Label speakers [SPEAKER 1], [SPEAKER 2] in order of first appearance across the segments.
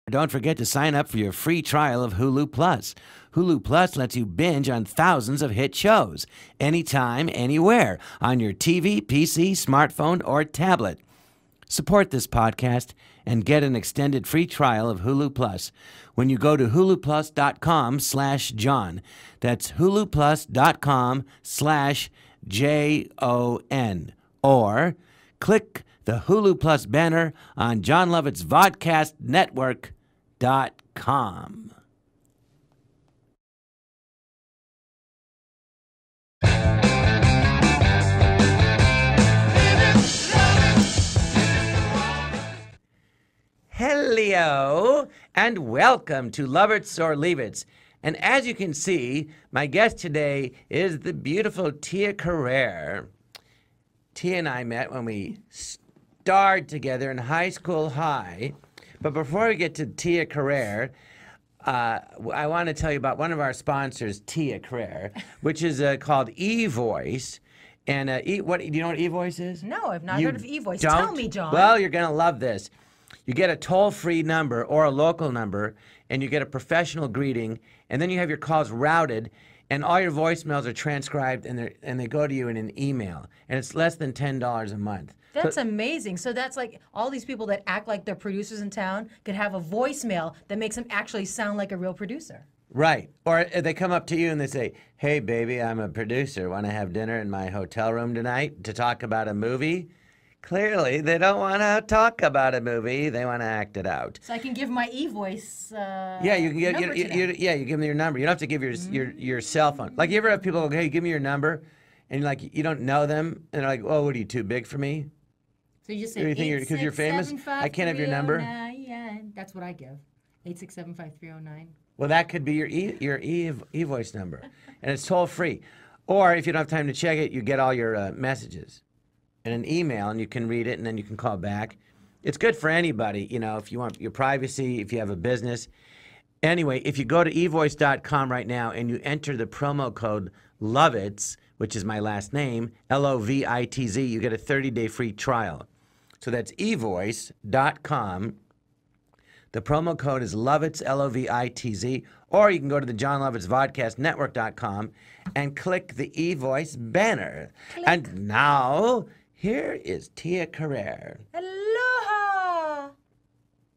[SPEAKER 1] Don't forget to sign up for your free trial of Hulu Plus. Hulu Plus lets you binge on thousands of hit shows, anytime, anywhere, on your TV, PC, smartphone, or tablet. Support this podcast and get an extended free trial of Hulu Plus when you go to huluplus.com/John. That's huluplus.com/JON. Or click the Hulu Plus banner on John Lovitz Vodcast Network.com. Hello, and welcome to Lovitz or Leavitz. And as you can see, my guest today is the beautiful Tia Carrere. Tia and I met when we starred together in high school high. But before we get to Tia Carrere, I want to tell you about one of our sponsors, Tia Carrere, which is called eVoice. And do you know what eVoice is?
[SPEAKER 2] No, I've not heard of eVoice.
[SPEAKER 1] Don't?
[SPEAKER 2] Tell me, John.
[SPEAKER 1] Well, you're going to love this. You get a toll-free number or a local number, and you get a professional greeting, and then you have your calls routed, and all your voicemails are transcribed, and they go to you in an email, and it's less than $10 a month.
[SPEAKER 2] That's amazing. So that's like all these people that act like they're producers in town could have a voicemail that makes them actually sound like a real producer.
[SPEAKER 1] Right. Or they come up to you and they say, "Hey, baby, I'm a producer. Want to have dinner in my hotel room tonight to talk about a movie?" Clearly, they don't want to talk about a movie. They want to act it out.
[SPEAKER 2] So I can give my eVoice
[SPEAKER 1] yeah, you can give
[SPEAKER 2] number to them.
[SPEAKER 1] you give them your number. You don't have to give your cell phone. Like, you ever have people go, "Hey, give me your number," and you don't know them, and they're like, "Oh, what are you, too big for me?"
[SPEAKER 2] So you just say,
[SPEAKER 1] because you're famous, I can't have your number.
[SPEAKER 2] That's what I give. 867-5309.
[SPEAKER 1] Well, that could be your eVoice number, and it's toll free. Or if you don't have time to check it, you get all your messages in an email, and you can read it, and then you can call back. It's good for anybody, if you want your privacy, if you have a business. Anyway, if you go to evoice.com right now and you enter the promo code Lovitz, which is my last name, Lovitz, you get a 30-day free trial. So that's evoice.com. The promo code is Lovitz, Lovitz, or you can go to the John Lovitz Vodcast Network.com and click the eVoice banner.
[SPEAKER 2] Click.
[SPEAKER 1] And now, here is Tia Carrere.
[SPEAKER 2] Aloha!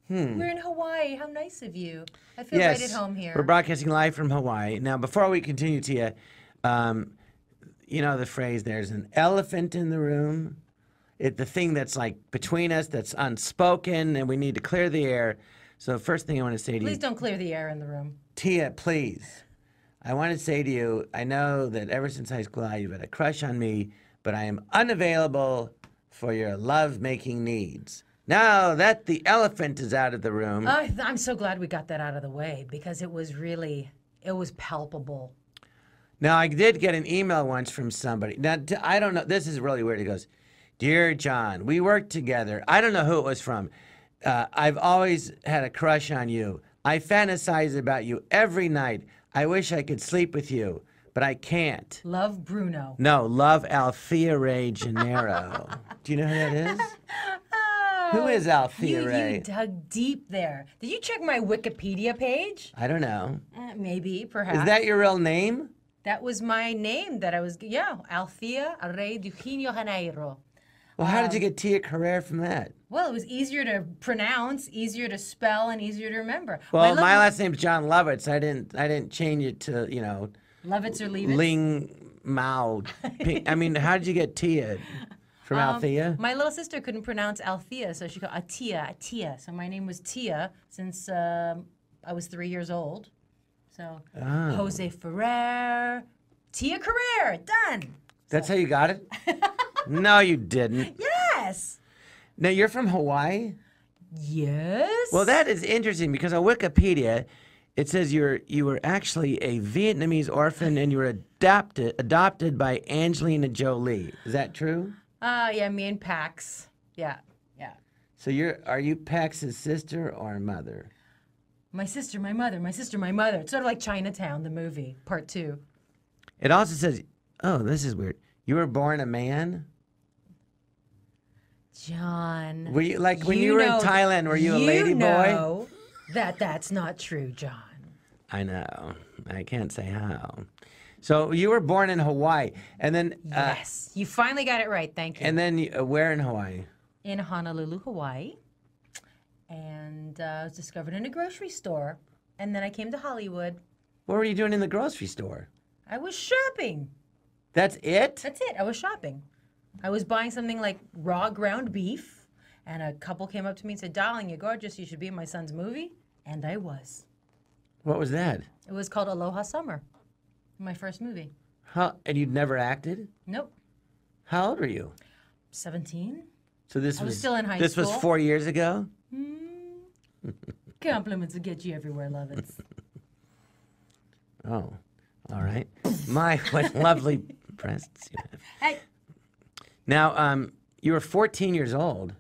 [SPEAKER 2] We're in Hawaii. How nice of you. I feel
[SPEAKER 1] Yes,
[SPEAKER 2] right at home here.
[SPEAKER 1] we're broadcasting live from Hawaii. Now, before we continue, Tia, you know the phrase, there's an elephant in the room. The thing that's like between us, that's unspoken, and we need to clear the air. So first thing I want to say to you.
[SPEAKER 2] Please don't clear the air in the room.
[SPEAKER 1] Tia, please. I want to say to you, I know that ever since high school, you've had a crush on me, but I am unavailable for your love-making needs. Now that the elephant is out of the room.
[SPEAKER 2] I'm so glad we got that out of the way because it was palpable.
[SPEAKER 1] Now, I did get an email once from somebody. Now, I don't know. This is really weird. He goes, "Dear John, we worked together." I don't know who it was from. "I've always had a crush on you. I fantasize about you every night. I wish I could sleep with you, but I can't."
[SPEAKER 2] Love Bruno.
[SPEAKER 1] No, love Althea Ray Gennaro. Do you know who that is? Who is Althea Ray?
[SPEAKER 2] You dug deep there. Did you check my Wikipedia page?
[SPEAKER 1] I don't know.
[SPEAKER 2] Maybe, perhaps.
[SPEAKER 1] Is that your real name?
[SPEAKER 2] That was my name that I was, Althea Ray de Janeiro.
[SPEAKER 1] Well, how did you get Tia Carrere from that?
[SPEAKER 2] Well, it was easier to pronounce, easier to spell, and easier to remember.
[SPEAKER 1] Well, my last name's John Lovitz. I didn't change it to,
[SPEAKER 2] Lovitz or Leavitz?
[SPEAKER 1] Ling Mao. I mean, how did you get Tia? From Althea?
[SPEAKER 2] My little sister couldn't pronounce Althea, so she called Tia. So my name was Tia since I was 3 years old. So Jose Ferrer, Tia Carrere, done.
[SPEAKER 1] That's how you got it? No, you didn't.
[SPEAKER 2] Yes.
[SPEAKER 1] Now, you're from Hawaii?
[SPEAKER 2] Yes.
[SPEAKER 1] Well, that is interesting because on Wikipedia, it says you were actually a Vietnamese orphan and you were adopted by Angelina Jolie. Is that true?
[SPEAKER 2] Yeah, me and Pax. Yeah.
[SPEAKER 1] So are you Pax's sister or mother?
[SPEAKER 2] My sister, my mother, my sister, my mother. It's sort of like Chinatown, the movie, part 2.
[SPEAKER 1] It also says, oh, this is weird. You were born a man?
[SPEAKER 2] John.
[SPEAKER 1] Were you, like, when you were in Thailand, were you a lady boy?
[SPEAKER 2] That's not true, John.
[SPEAKER 1] I know. I can't say how. So you were born in Hawaii, and then
[SPEAKER 2] Yes, you finally got it right. Thank you.
[SPEAKER 1] and then where in Hawaii?
[SPEAKER 2] In Honolulu, Hawaii, and I was discovered in a grocery store, and then I came to Hollywood.
[SPEAKER 1] What were you doing in the grocery store?
[SPEAKER 2] I was shopping.
[SPEAKER 1] That's it?
[SPEAKER 2] That's it. I was shopping. I was buying something like raw ground beef, and a couple came up to me and said, "Darling, you're gorgeous. You should be in my son's movie." And I was.
[SPEAKER 1] What was that?
[SPEAKER 2] It was called Aloha Summer, my first movie.
[SPEAKER 1] Huh? And you'd never acted?
[SPEAKER 2] Nope.
[SPEAKER 1] How old were you?
[SPEAKER 2] 17.
[SPEAKER 1] So this
[SPEAKER 2] I was
[SPEAKER 1] was
[SPEAKER 2] still in high
[SPEAKER 1] This was
[SPEAKER 2] school.
[SPEAKER 1] 4 years ago?
[SPEAKER 2] Compliments will get you everywhere, Lovitz.
[SPEAKER 1] Oh, all right. My, what lovely breasts you have.
[SPEAKER 2] Hey.
[SPEAKER 1] Now, you were 14 years old.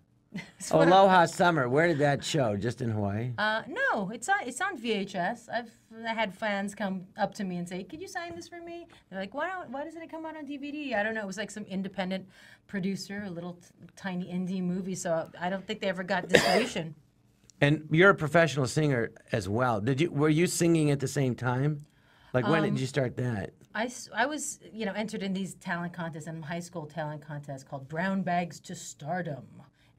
[SPEAKER 1] Aloha Summer, where did that show? Just in Hawaii?
[SPEAKER 2] No, it's on VHS. I had fans come up to me and say, "Could you sign this for me?" They're like, "Why doesn't it come out on DVD?" I don't know. It was like some independent producer, a little tiny indie movie. So I don't think they ever got distribution.
[SPEAKER 1] And you're a professional singer as well. Were you singing at the same time? Like when did you start that?
[SPEAKER 2] I was entered in these talent contests and high school talent contests called Brown Bags to Stardom.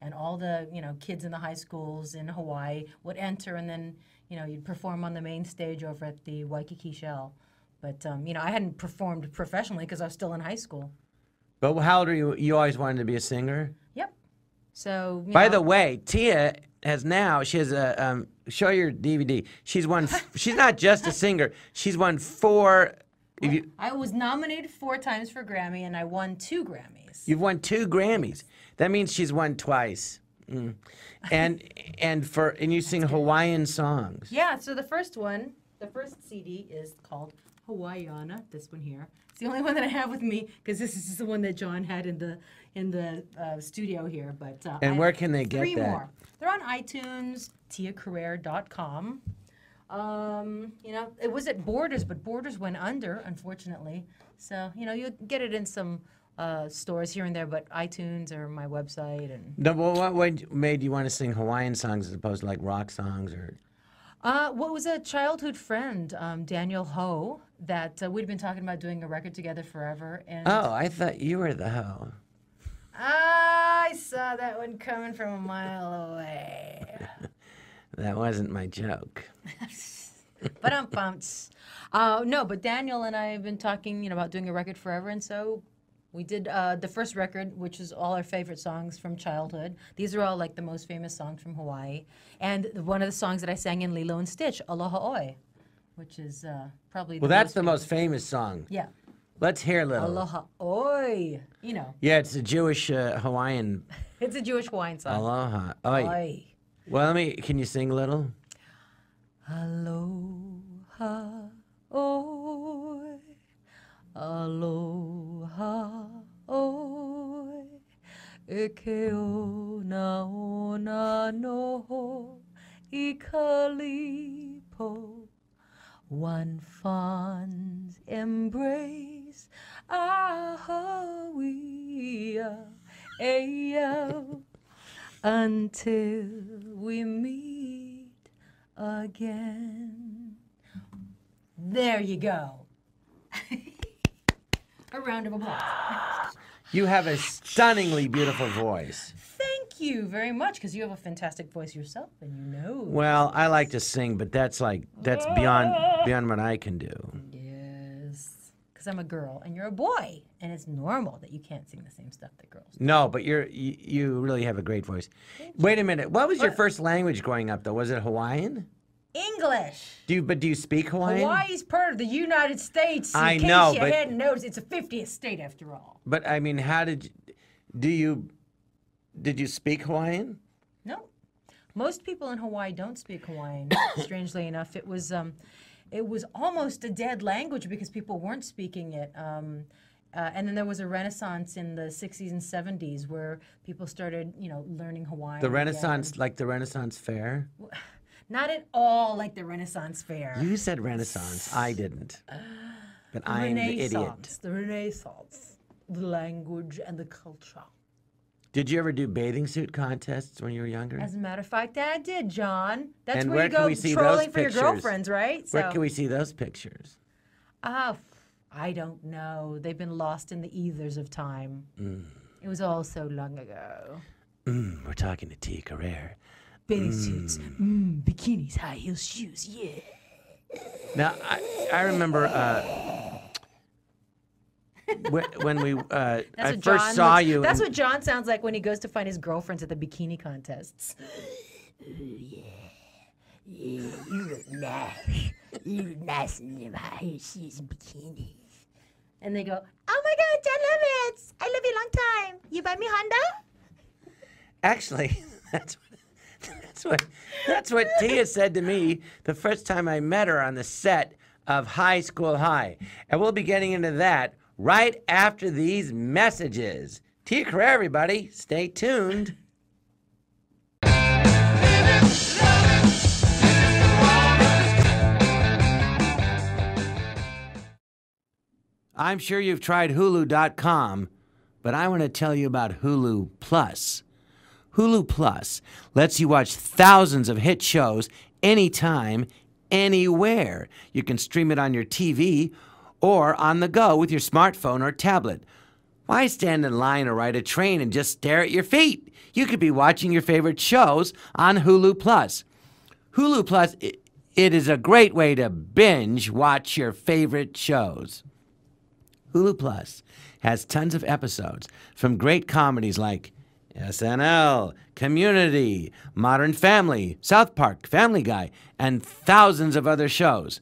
[SPEAKER 2] And all the, kids in the high schools in Hawaii would enter, and then, you'd perform on the main stage over at the Waikiki Shell. But, I hadn't performed professionally because I was still in high school.
[SPEAKER 1] But how old are you? You always wanted to be a singer?
[SPEAKER 2] Yep. So,
[SPEAKER 1] By the way, Tia she has a, show your DVD. She's not just a singer. She's won 4.
[SPEAKER 2] I was nominated 4 times for Grammy, and I won 2 Grammys.
[SPEAKER 1] You've won 2 Grammys. That means she's won twice. And you sing Hawaiian songs.
[SPEAKER 2] Yeah, so the first CD is called Hawaiiana, this one here. It's the only one that I have with me because this is the one that John had in the studio here. But
[SPEAKER 1] and where can they get
[SPEAKER 2] 3
[SPEAKER 1] that?
[SPEAKER 2] more. They're on iTunes, tiacarrere.com. It was at Borders, but Borders went under, unfortunately. So, you get it in some stores here and there, but iTunes or my website. And
[SPEAKER 1] No, well, what made you want to sing Hawaiian songs as opposed to like rock songs or?
[SPEAKER 2] What was a childhood friend, Daniel Ho, that we'd been talking about doing a record together forever. And
[SPEAKER 1] Oh, I thought you were the hoe.
[SPEAKER 2] I saw that one coming from a mile away.
[SPEAKER 1] That wasn't my joke.
[SPEAKER 2] But I'm pumped. No, but Daniel and I have been talking, about doing a record forever, and so we did the first record, which is all our favorite songs from childhood. These are all like the most famous songs from Hawaii, and one of the songs that I sang in Lilo and Stitch, Aloha Oi, which is probably
[SPEAKER 1] That's the most famous song.
[SPEAKER 2] Yeah.
[SPEAKER 1] Let's hear a little.
[SPEAKER 2] Aloha Oi,
[SPEAKER 1] Yeah, it's a Jewish Hawaiian.
[SPEAKER 2] It's a Jewish Hawaiian song.
[SPEAKER 1] Aloha. Oi.
[SPEAKER 2] Oi.
[SPEAKER 1] Well, can you sing a little?
[SPEAKER 2] Aloha Oi. Aloha oi, e ke ona ona noho I kalipo. One fond embrace, ahawia, eyo, until we meet again. There you go. A round of applause.
[SPEAKER 1] You have a stunningly beautiful voice.
[SPEAKER 2] Thank you very much, because you have a fantastic voice yourself, and you know.
[SPEAKER 1] Well, I like to sing, but that's beyond what I can do.
[SPEAKER 2] Yes, because I'm a girl, and you're a boy, and it's normal that you can't sing the same stuff that girls do.
[SPEAKER 1] No, but you really have a great voice. Wait a minute. What was your first language growing up, though? Was it Hawaiian?
[SPEAKER 2] English.
[SPEAKER 1] Do you speak Hawaiian?
[SPEAKER 2] Hawaii's part of the United States.
[SPEAKER 1] I
[SPEAKER 2] in case
[SPEAKER 1] know,
[SPEAKER 2] you
[SPEAKER 1] but
[SPEAKER 2] hadn't noticed, it's a 50th state after all.
[SPEAKER 1] But I mean, how did you speak Hawaiian?
[SPEAKER 2] No, most people in Hawaii don't speak Hawaiian. Strangely enough, it was almost a dead language because people weren't speaking it. And then there was a renaissance in the 60s and 70s where people started, learning Hawaiian.
[SPEAKER 1] The Renaissance, like the Renaissance Fair?
[SPEAKER 2] Not at all like the Renaissance Fair.
[SPEAKER 1] You said Renaissance. I didn't. But I am the idiot.
[SPEAKER 2] The Renaissance, the language and the culture.
[SPEAKER 1] Did you ever do bathing suit contests when you were younger?
[SPEAKER 2] As a matter of fact, I did, John. That's
[SPEAKER 1] And
[SPEAKER 2] where
[SPEAKER 1] where
[SPEAKER 2] you
[SPEAKER 1] can
[SPEAKER 2] go
[SPEAKER 1] we see
[SPEAKER 2] trolling
[SPEAKER 1] those
[SPEAKER 2] for your
[SPEAKER 1] pictures?
[SPEAKER 2] girlfriends, right?
[SPEAKER 1] Where can we see those pictures?
[SPEAKER 2] I don't know. They've been lost in the ethers of time. It was all so long ago.
[SPEAKER 1] We're talking to Tia Carrere.
[SPEAKER 2] Bathing suits, bikinis, high heel shoes, yeah.
[SPEAKER 1] Now, I remember when we I first saw you.
[SPEAKER 2] That's what John sounds like when he goes to find his girlfriends at the bikini contests.
[SPEAKER 3] You look nice. You look nice in them high heel shoes and bikinis.
[SPEAKER 2] And they go, oh my God, John Lovitz. I love you long time. You buy me Honda?
[SPEAKER 1] Actually, that's what Tia said to me the first time I met her on the set of High School High. And we'll be getting into that right after these messages. Tia Carrere, everybody. Stay tuned. I'm sure you've tried Hulu.com, but I want to tell you about Hulu Plus. Hulu Plus lets you watch thousands of hit shows anytime, anywhere. You can stream it on your TV or on the go with your smartphone or tablet. Why stand in line or ride a train and just stare at your feet? You could be watching your favorite shows on Hulu Plus. Hulu Plus, it is a great way to binge watch your favorite shows. Hulu Plus has tons of episodes from great comedies like SNL, Community, Modern Family, South Park, Family Guy, and thousands of other shows.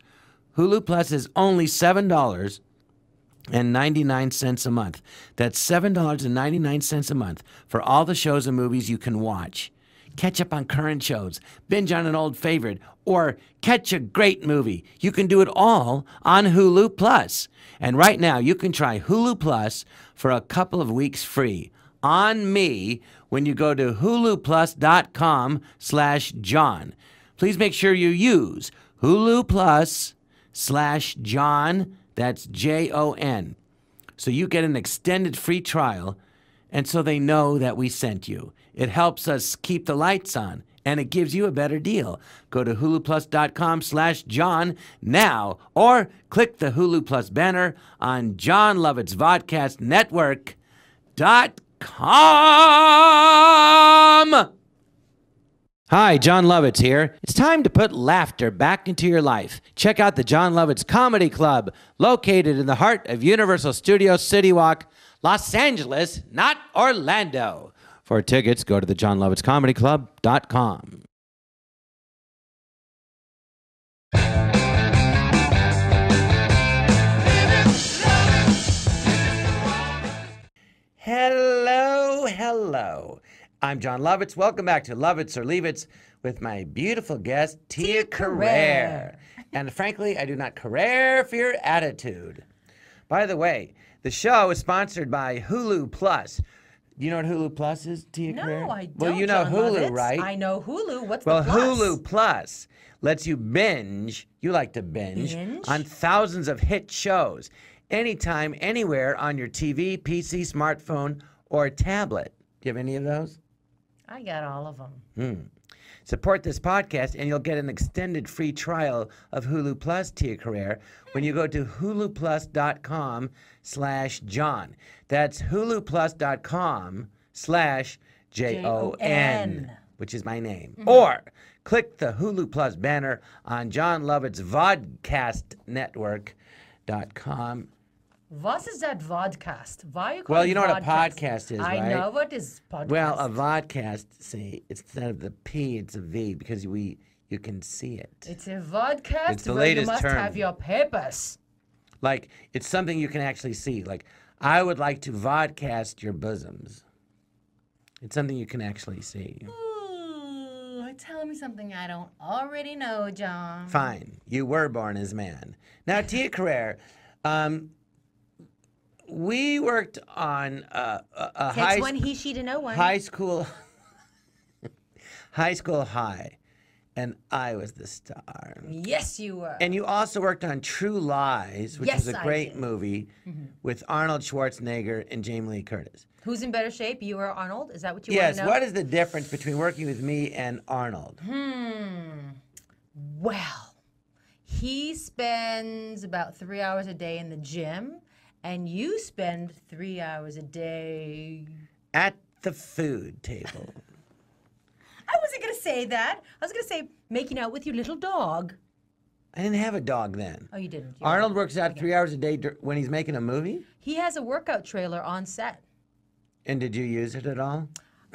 [SPEAKER 1] Hulu Plus is only $7.99 a month. That's $7.99 a month for all the shows and movies you can watch. Catch up on current shows, binge on an old favorite, or catch a great movie. You can do it all on Hulu Plus. And right now, you can try Hulu Plus for a couple of weeks free on me when you go to huluplus.com/John. Please make sure you use Hulu Plus/John, that's Jon, so you get an extended free trial, and so they know that we sent you. It helps us keep the lights on, and it gives you a better deal. Go to huluplus.com/John now, or click the Hulu Plus banner on John Lovitz Vodcast Network.com. Hi, John Lovitz here. It's time to put laughter back into your life. Check out the John Lovitz Comedy Club, located in the heart of Universal Studios City Walk, Los Angeles, not Orlando. For tickets, go to thejohnlovitzcomedyclub.com. Hello, hello. I'm John Lovitz. Welcome back to Lovitz or Leavitz with my beautiful guest, Tia Carrere. And frankly, I do not care for your attitude. By the way, the show is sponsored by Hulu Plus. You know what Hulu Plus is, Tia Carrere?
[SPEAKER 2] No, I don't.
[SPEAKER 1] Well, you know
[SPEAKER 2] John
[SPEAKER 1] Hulu,
[SPEAKER 2] Lovitz.
[SPEAKER 1] right?
[SPEAKER 2] I know Hulu. What's
[SPEAKER 1] Well,
[SPEAKER 2] the plus?
[SPEAKER 1] Hulu Plus lets you binge. You like to binge on thousands of hit shows anytime, anywhere on your TV, PC, smartphone, or tablet. Do you have any of those?
[SPEAKER 2] I got all of them.
[SPEAKER 1] Support this podcast, and you'll get an extended free trial of Hulu Plus, Tia Carrere, when you go to huluplus.com/John. That's huluplus.com/Jon, which is my name. Or click the Hulu Plus banner on John Lovitz Vodcast Network.com.
[SPEAKER 2] Was is that Vodcast? Why you call
[SPEAKER 1] Well,
[SPEAKER 2] it
[SPEAKER 1] you know what a
[SPEAKER 2] Vodcast?
[SPEAKER 1] podcast is,
[SPEAKER 2] I
[SPEAKER 1] right?
[SPEAKER 2] know what is podcast.
[SPEAKER 1] Well, a vodcast, see, instead of the P, it's a V because you can see it.
[SPEAKER 2] It's a vodcast
[SPEAKER 1] It's the
[SPEAKER 2] where you
[SPEAKER 1] latest
[SPEAKER 2] must
[SPEAKER 1] term.
[SPEAKER 2] have your papers.
[SPEAKER 1] Like, it's something you can actually see. Like, I would like to vodcast your bosoms. It's something you can actually see.
[SPEAKER 2] Ooh, tell me something I don't already know, John.
[SPEAKER 1] Fine. You were born as man. Now, Tia Carrere, we worked on a
[SPEAKER 2] Takes one he, she to know one.
[SPEAKER 1] high school high, and I was the star.
[SPEAKER 2] Yes, you were.
[SPEAKER 1] And you also worked on True Lies, which is a
[SPEAKER 2] Yes, I
[SPEAKER 1] great
[SPEAKER 2] did.
[SPEAKER 1] movie with Arnold Schwarzenegger and Jamie Lee Curtis.
[SPEAKER 2] Who's in better shape, you or Arnold? Is that what you want
[SPEAKER 1] Yes,
[SPEAKER 2] to know?
[SPEAKER 1] what is the difference between working with me and Arnold?
[SPEAKER 2] Well, he spends about 3 hours a day in the gym, and you spend 3 hours a day.
[SPEAKER 1] At the food table.
[SPEAKER 2] I wasn't going to say that. I was going to say making out with your little dog.
[SPEAKER 1] I didn't have a dog then.
[SPEAKER 2] Oh, you didn't. You
[SPEAKER 1] Arnold works out 3 hours a day when he's making a movie?
[SPEAKER 2] He has a workout trailer on set.
[SPEAKER 1] And did you use it at all?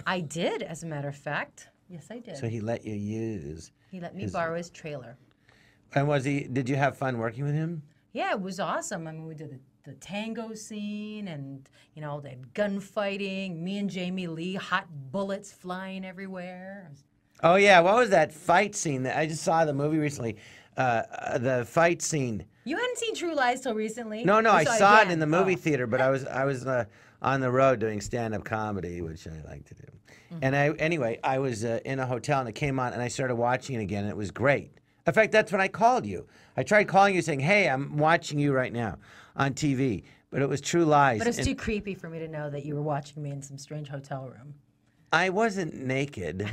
[SPEAKER 2] I did, as a matter of fact. Yes, I did.
[SPEAKER 1] So he let you use.
[SPEAKER 2] He let me borrow his trailer.
[SPEAKER 1] And did you have fun working with him?
[SPEAKER 2] Yeah, it was awesome. I mean, we did the tango scene and, you know, they had gunfighting, me and Jamie Lee, hot bullets flying everywhere.
[SPEAKER 1] Oh, yeah. What was that fight scene? I just saw the movie recently. The fight scene.
[SPEAKER 2] You hadn't seen True Lies till recently?
[SPEAKER 1] No,
[SPEAKER 2] You
[SPEAKER 1] I saw it
[SPEAKER 2] again?
[SPEAKER 1] in the movie
[SPEAKER 2] Oh.
[SPEAKER 1] theater, but I was on the road doing stand-up comedy, which I like to do. And I was in a hotel and it came on and I started watching it again and it was great. In fact, that's when I called you. I tried calling you saying, "Hey, I'm watching you right now on TV," but it was True Lies.
[SPEAKER 2] But it's
[SPEAKER 1] and
[SPEAKER 2] too creepy for me to know that you were watching me in some strange hotel room.
[SPEAKER 1] I wasn't naked.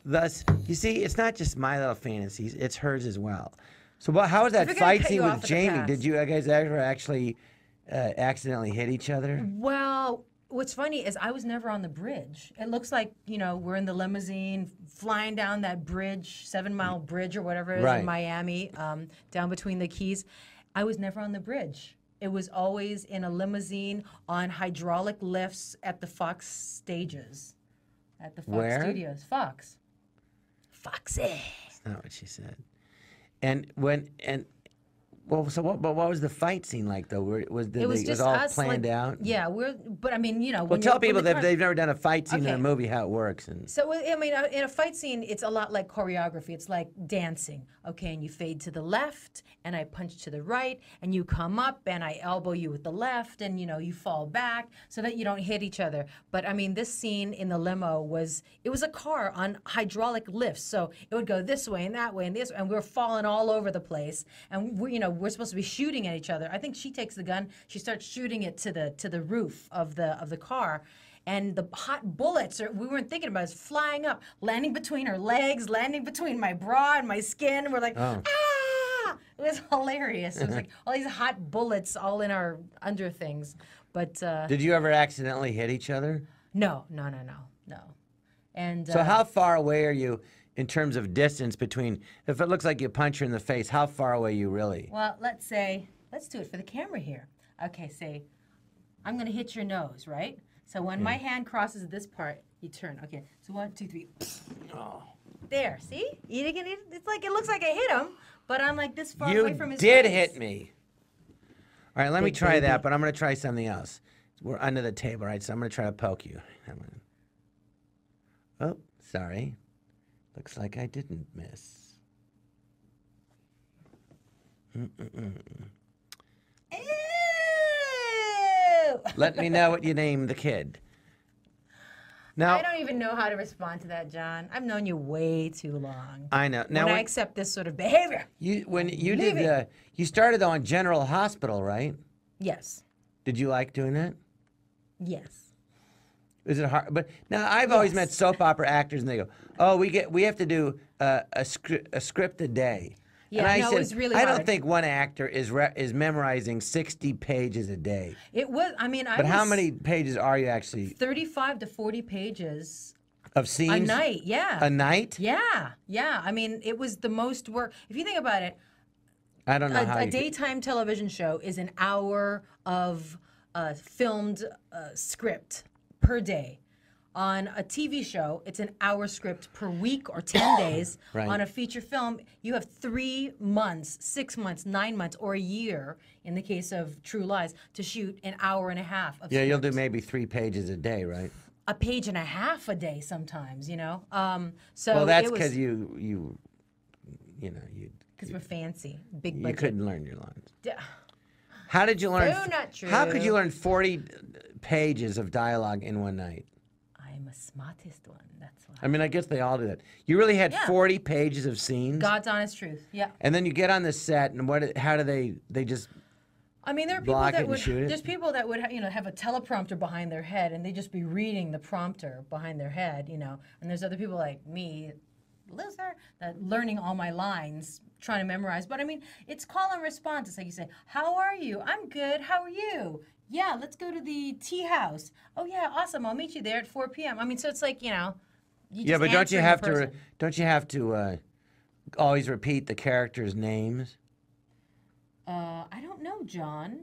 [SPEAKER 1] Thus, you see, it's not just my little fantasies; it's hers as well. So, how was that
[SPEAKER 2] If we're gonna
[SPEAKER 1] fight
[SPEAKER 2] cut
[SPEAKER 1] scene
[SPEAKER 2] you off
[SPEAKER 1] with
[SPEAKER 2] at the
[SPEAKER 1] Jamie?
[SPEAKER 2] pass.
[SPEAKER 1] Did you guys ever actually accidentally hit each other?
[SPEAKER 2] Well, what's funny is I was never on the bridge. It looks like, you know, we're in the limousine flying down that bridge, 7 Mile Bridge or whatever it is
[SPEAKER 1] Right.
[SPEAKER 2] in Miami, down between the Keys. I was never on the bridge. It was always in a limousine on hydraulic lifts at the Fox stages, at the Fox
[SPEAKER 1] Where?
[SPEAKER 2] Studios. Fox. Foxy.
[SPEAKER 1] That's not what she said. But what was the fight scene like though?
[SPEAKER 2] It was just
[SPEAKER 1] all
[SPEAKER 2] us,
[SPEAKER 1] planned
[SPEAKER 2] like,
[SPEAKER 1] out?
[SPEAKER 2] Yeah, but I mean, you know.
[SPEAKER 1] Well, tell people that if they've never done a fight scene in a
[SPEAKER 2] Okay.
[SPEAKER 1] movie how it works.
[SPEAKER 2] So, I mean, in a fight scene, it's a lot like choreography. It's like dancing, okay? And you fade to the left, and I punch to the right, and you come up, and I elbow you with the left, and, you know, you fall back so that you don't hit each other. But, I mean, this scene in the limo was a car on hydraulic lifts. So it would go this way and that way and this, and we're falling all over the place. And, we're supposed to be shooting at each other. I think she takes the gun, she starts shooting it to the roof of the car. And the hot bullets, we weren't thinking about it, flying up, landing between her legs, landing between my bra and my skin. We're like, ah! It was hilarious. It was like all these hot bullets all in our under things. But
[SPEAKER 1] Did you ever accidentally hit each other?
[SPEAKER 2] no. And
[SPEAKER 1] So how far away are you in terms of distance between, if it looks like you punch her in the face, how far away are you really?
[SPEAKER 2] well, let's do it for the camera here. Okay, say, I'm going to hit your nose, right? So when my hand crosses this part, you turn. Okay, so 1, 2, 3. Oh. There, see? It's like, it looks like I hit him, but I'm like this far away from
[SPEAKER 1] You
[SPEAKER 2] his
[SPEAKER 1] did
[SPEAKER 2] face.
[SPEAKER 1] hit me. All right, let me
[SPEAKER 2] Big
[SPEAKER 1] try
[SPEAKER 2] baby.
[SPEAKER 1] that, but I'm going to try something else. We're under the table, right? So I'm going to try to poke you. Oh, sorry. Looks like I didn't miss.
[SPEAKER 2] Ew!
[SPEAKER 1] Let me know what you name the kid. Now,
[SPEAKER 2] I don't even know how to respond to that, John. I've known you way too long.
[SPEAKER 1] I know. Now,
[SPEAKER 2] when I
[SPEAKER 1] when
[SPEAKER 2] accept this sort of behavior.
[SPEAKER 1] you started on General Hospital, right?
[SPEAKER 2] Yes.
[SPEAKER 1] Did you like doing that?
[SPEAKER 2] Yes.
[SPEAKER 1] Is it hard? But now I've always met soap opera actors, and they go, "Oh, we have to do a script a day."
[SPEAKER 2] Yeah,
[SPEAKER 1] and I
[SPEAKER 2] no, it
[SPEAKER 1] said,
[SPEAKER 2] was really
[SPEAKER 1] I don't
[SPEAKER 2] hard.
[SPEAKER 1] think one actor is memorizing 60 pages a day.
[SPEAKER 2] It was, I mean,
[SPEAKER 1] But how many pages are you actually
[SPEAKER 2] 35 to 40 pages
[SPEAKER 1] of scenes?
[SPEAKER 2] a night, yeah.
[SPEAKER 1] A night?
[SPEAKER 2] Yeah. I mean, it was the most work. If you think about it,
[SPEAKER 1] I don't know how
[SPEAKER 2] a
[SPEAKER 1] you
[SPEAKER 2] daytime television show is an hour of filmed script per day. On a TV show, it's an hour script per week or 10 days.
[SPEAKER 1] Right.
[SPEAKER 2] On a feature film, you have 3 months, 6 months, 9 months, or a year, in the case of True Lies, to shoot an hour and a half of
[SPEAKER 1] Yeah, you'll do
[SPEAKER 2] script.
[SPEAKER 1] maybe 3 pages a day, right?
[SPEAKER 2] A page and a half a day sometimes, you know? So
[SPEAKER 1] Well, that's
[SPEAKER 2] it was-
[SPEAKER 1] because you
[SPEAKER 2] Because we're fancy. Big
[SPEAKER 1] you
[SPEAKER 2] budget.
[SPEAKER 1] couldn't learn your lines.
[SPEAKER 2] Yeah.
[SPEAKER 1] How did you learn?
[SPEAKER 2] So not
[SPEAKER 1] How could you
[SPEAKER 2] true.
[SPEAKER 1] learn 40 pages of dialogue in one night?
[SPEAKER 2] I'm the smartest one. That's why.
[SPEAKER 1] I mean, I guess they all do that. You really had
[SPEAKER 2] Yeah.
[SPEAKER 1] 40 pages of scenes?
[SPEAKER 2] God's honest truth. Yeah.
[SPEAKER 1] And then you get on the set, and how do they just...
[SPEAKER 2] I mean, there are people
[SPEAKER 1] Block it
[SPEAKER 2] that
[SPEAKER 1] and
[SPEAKER 2] would.
[SPEAKER 1] shoot it?
[SPEAKER 2] There's people that would, have a teleprompter behind their head, and they just be reading the prompter behind their head, And there's other people like me, loser, that learning all my lines, trying to memorize. But I mean, it's call and response. It's like you say, "How are you? I'm good. How are you? Yeah, let's go to the tea house. Oh yeah, awesome. I'll meet you there at 4 p.m." I mean, so it's like you
[SPEAKER 1] Yeah,
[SPEAKER 2] just
[SPEAKER 1] but don't you
[SPEAKER 2] answering
[SPEAKER 1] have
[SPEAKER 2] the
[SPEAKER 1] to
[SPEAKER 2] person.
[SPEAKER 1] always repeat the characters' names?
[SPEAKER 2] I don't know, John.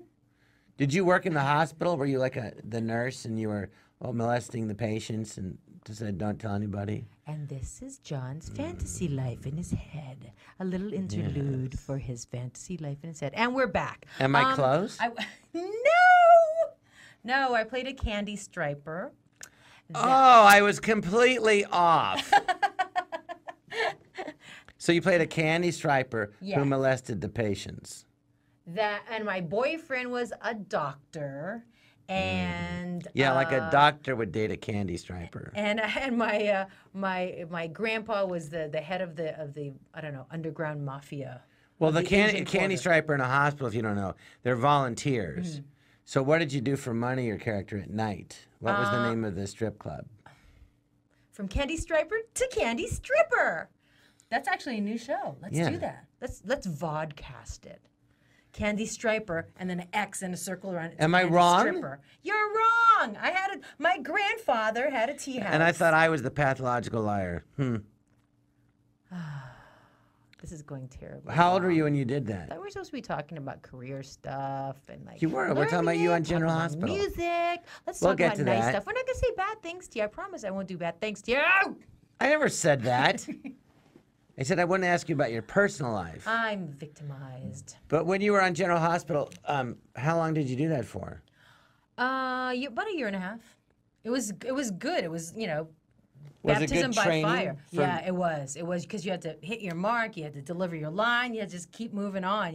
[SPEAKER 1] Did you work in the hospital? Were you like the nurse and you were molesting the patients and just said, don't tell anybody?
[SPEAKER 3] And this is John's fantasy life in his head. A little interlude for his fantasy life in his head.
[SPEAKER 2] And we're back.
[SPEAKER 1] Am I close?
[SPEAKER 2] No, I played a candy striper.
[SPEAKER 1] Oh, I was completely off. So you played a candy striper
[SPEAKER 2] Yeah.
[SPEAKER 1] who molested the patients.
[SPEAKER 2] And my boyfriend was a doctor, and
[SPEAKER 1] Yeah, like a doctor would date a candy striper.
[SPEAKER 2] and my my grandpa was the head of the I don't know, underground mafia.
[SPEAKER 1] Well,
[SPEAKER 2] of
[SPEAKER 1] the candy
[SPEAKER 2] Asian quarter.
[SPEAKER 1] striper in a hospital, if you don't know, they're volunteers. So what did you do for money, your character, at night? What was the name of the strip club?
[SPEAKER 2] From candy striper to candy stripper. That's actually a new show. Let's
[SPEAKER 1] Yeah.
[SPEAKER 2] do that. Let's vodcast it. Candy striper and then an X and a circle around it.
[SPEAKER 1] Am I
[SPEAKER 2] Candy
[SPEAKER 1] wrong?
[SPEAKER 2] Stripper. You're wrong. My grandfather had a tea house.
[SPEAKER 1] And I thought I was the pathological liar.
[SPEAKER 2] This is going terribly.
[SPEAKER 1] How old were
[SPEAKER 2] wrong.
[SPEAKER 1] you when you did
[SPEAKER 2] I
[SPEAKER 1] that?
[SPEAKER 2] thought we were supposed to be talking about career stuff and like.
[SPEAKER 1] You were. We're talking about you on General
[SPEAKER 2] talking about
[SPEAKER 1] Hospital.
[SPEAKER 2] Music. Let's
[SPEAKER 1] We'll
[SPEAKER 2] talk
[SPEAKER 1] get
[SPEAKER 2] about
[SPEAKER 1] to
[SPEAKER 2] nice
[SPEAKER 1] that.
[SPEAKER 2] stuff. We're not gonna say bad things to you. I promise I won't do bad things to you.
[SPEAKER 1] I never said that. I said I wouldn't ask you about your personal life.
[SPEAKER 2] I'm victimized.
[SPEAKER 1] But when you were on General Hospital, how long did you do that for?
[SPEAKER 2] About a year and a half. It was good. It was
[SPEAKER 1] Was it
[SPEAKER 2] baptism
[SPEAKER 1] good
[SPEAKER 2] by
[SPEAKER 1] training
[SPEAKER 2] fire.
[SPEAKER 1] for-
[SPEAKER 2] Yeah, it was. It was because you had to hit your mark. You had to deliver your line. You had to just keep moving on.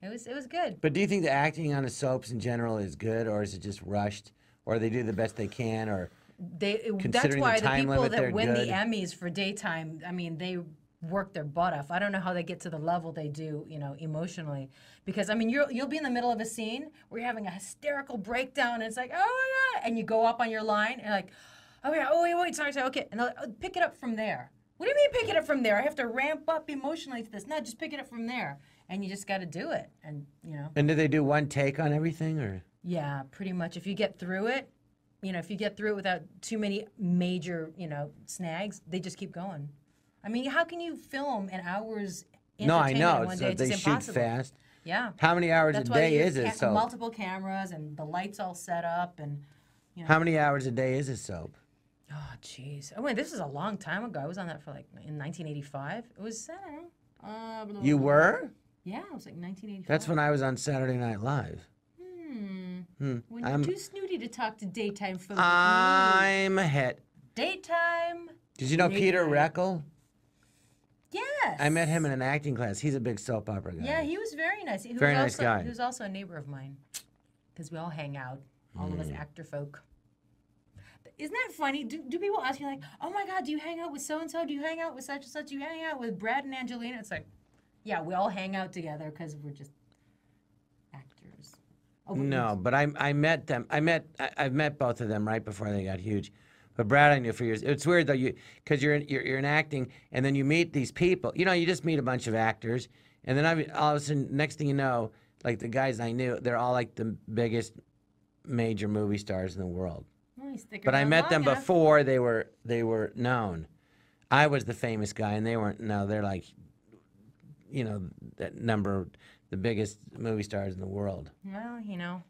[SPEAKER 2] It was good.
[SPEAKER 1] But do you think the acting on the soaps in general is good, or is it just rushed, or they do the best they can, or
[SPEAKER 2] That's
[SPEAKER 1] Considering the
[SPEAKER 2] why the
[SPEAKER 1] time
[SPEAKER 2] people
[SPEAKER 1] limit,
[SPEAKER 2] that
[SPEAKER 1] they're
[SPEAKER 2] win
[SPEAKER 1] good.
[SPEAKER 2] the Emmys for daytime, I mean, they work their butt off. I don't know how they get to the level they do, emotionally. Because I mean, you'll be in the middle of a scene where you're having a hysterical breakdown, and it's like, oh my god, and you go up on your line, and like, oh yeah, oh wait, sorry, okay, and they'll pick it up from there. What do you mean pick it up from there? I have to ramp up emotionally to this. No, just pick it up from there, and you just got to do it, and
[SPEAKER 1] And do they do one take on everything, or?
[SPEAKER 2] Yeah, pretty much. If you get through it, if you get through it without too many major, snags, they just keep going. I mean, how can you film an hour's
[SPEAKER 1] No, I
[SPEAKER 2] entertainment
[SPEAKER 1] know.
[SPEAKER 2] in one
[SPEAKER 1] So
[SPEAKER 2] day? It's
[SPEAKER 1] they
[SPEAKER 2] just
[SPEAKER 1] shoot
[SPEAKER 2] impossible.
[SPEAKER 1] fast.
[SPEAKER 2] Yeah.
[SPEAKER 1] How many hours
[SPEAKER 2] That's
[SPEAKER 1] a
[SPEAKER 2] why
[SPEAKER 1] day
[SPEAKER 2] you
[SPEAKER 1] is it? So
[SPEAKER 2] multiple cameras and the lights all set up and.
[SPEAKER 1] how many hours a day is a soap?
[SPEAKER 2] Oh, jeez. Oh, wait, this is a long time ago. I was on that for in 1985. It was, I don't know.
[SPEAKER 1] You were?
[SPEAKER 2] Yeah, it was like 1985.
[SPEAKER 1] That's when I was on Saturday Night Live.
[SPEAKER 2] When you're too snooty to talk to daytime folks.
[SPEAKER 1] I'm a hit.
[SPEAKER 2] Daytime.
[SPEAKER 1] Did you know Peter Reckel?
[SPEAKER 2] Yes.
[SPEAKER 1] I met him in an acting class. He's a big soap opera guy.
[SPEAKER 2] Yeah, he was very nice. He
[SPEAKER 1] Very
[SPEAKER 2] was
[SPEAKER 1] nice
[SPEAKER 2] also,
[SPEAKER 1] guy.
[SPEAKER 2] He was also a neighbor of mine because we all hang out, all of us actor folk. Isn't that funny? Do people ask you like, oh my God, do you hang out with so-and-so? Do you hang out with such and such? Do you hang out with Brad and Angelina? It's like, yeah, we all hang out together because we're just actors. Oh,
[SPEAKER 1] No, but I met them. I've met both of them right before they got huge. But Brad, I knew for years. It's weird though, because you're in acting, and then you meet these people. You just meet a bunch of actors, and then all of a sudden, next thing you know, like the guys I knew, they're all like the biggest major movie stars in the world.
[SPEAKER 2] Well, you stick
[SPEAKER 1] But I
[SPEAKER 2] around
[SPEAKER 1] met
[SPEAKER 2] long
[SPEAKER 1] them
[SPEAKER 2] enough.
[SPEAKER 1] before they were known. I was the famous guy, and they weren't. No, they're like, that number, the biggest movie stars in the world.
[SPEAKER 2] Well,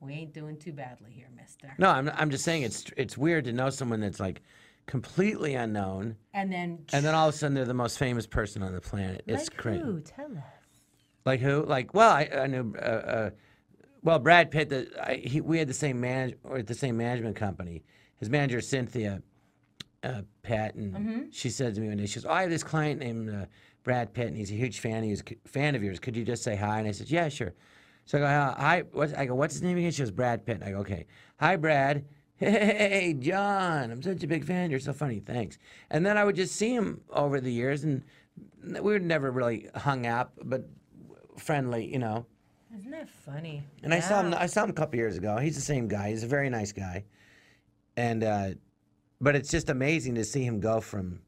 [SPEAKER 2] we ain't doing too badly here, mister.
[SPEAKER 1] No, I'm just saying it's weird to know someone that's like completely unknown,
[SPEAKER 2] And then
[SPEAKER 1] all of a sudden they're the most famous person on the planet. It's
[SPEAKER 2] like
[SPEAKER 1] crazy.
[SPEAKER 2] who? Tell us.
[SPEAKER 1] Like who? Like I knew. Well, Brad Pitt. We had the same management company. His manager Cynthia Pett, and she said to me one day, she goes, "Oh, I have this client named Brad Pitt, and he's a huge fan. He's a fan of yours. Could you just say hi?" And I said, "Yeah, sure." So I go, "Hi." I go, "What's his name again?" She goes, "Brad Pitt." I go, "Okay. Hi, Brad. Hey, John, I'm such a big fan. You're so funny. Thanks. And then I would just see him over the years, and we would never really hung out, but friendly, you know.
[SPEAKER 2] Isn't that funny?
[SPEAKER 1] And I saw him a couple years ago. He's the same guy. He's a very nice guy. And but it's just amazing to see him go from,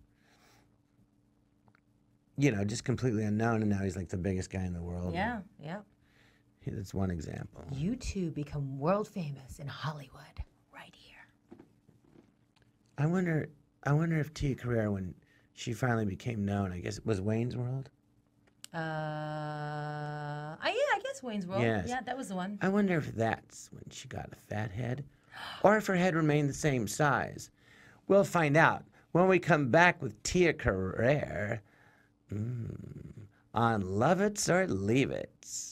[SPEAKER 1] you know, just completely unknown, and now he's like the biggest guy in the world.
[SPEAKER 2] Yeah, yeah.
[SPEAKER 1] That's one example.
[SPEAKER 3] You two become world famous in Hollywood right here.
[SPEAKER 1] I wonder if Tia Carrere, when she finally became known, I guess it was Wayne's World.
[SPEAKER 2] Yeah, I guess Wayne's World.
[SPEAKER 1] Yes.
[SPEAKER 2] Yeah, that was the one.
[SPEAKER 1] I wonder if that's when she got a fat head, or if her head remained the same size. We'll find out when we come back with Tia Carrere on Lovitz or Leavitz.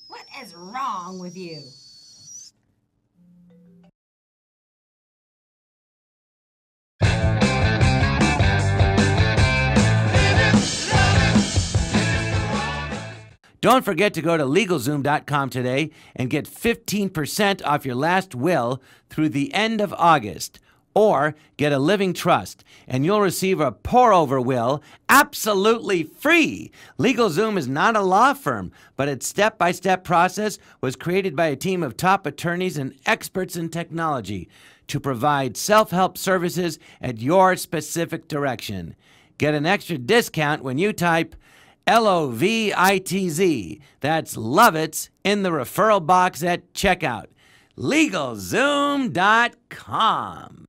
[SPEAKER 2] What is wrong with you?
[SPEAKER 1] Don't forget to go to LegalZoom.com today and get 15% off your last will through the end of August. Or get a living trust, and you'll receive a pour-over will absolutely free. LegalZoom is not a law firm, but its step-by-step process was created by a team of top attorneys and experts in technology to provide self-help services at your specific direction. Get an extra discount when you type Lovitz. That's Lovitz in the referral box at checkout. LegalZoom.com.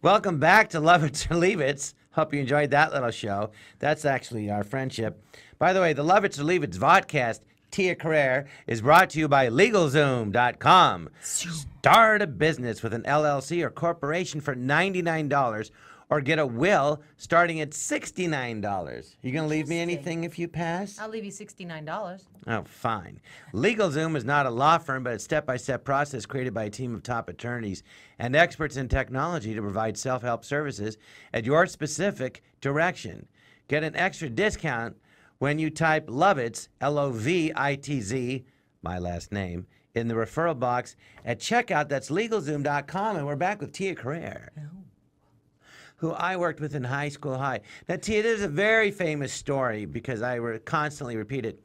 [SPEAKER 1] Welcome back to Lovitz or Leavitz. Hope you enjoyed that little show. That's actually our friendship. By the way, the Lovitz or Leavitz Vodcast, Tia Carrere, is brought to you by LegalZoom.com. Start a business with an LLC or corporation for $99 or get a will starting at $69. You going to leave me anything if you pass?
[SPEAKER 2] I'll leave you $69.
[SPEAKER 1] Oh, fine. LegalZoom is not a law firm, but a step-by-step process created by a team of top attorneys and experts in technology to provide self-help services at your specific direction. Get an extra discount when you type Lovitz, Lovitz, my last name, in the referral box at checkout. That's LegalZoom.com, and we're back with Tia Carrere, who I worked with in high school. Now, Tia, there's a very famous story because I constantly repeat it.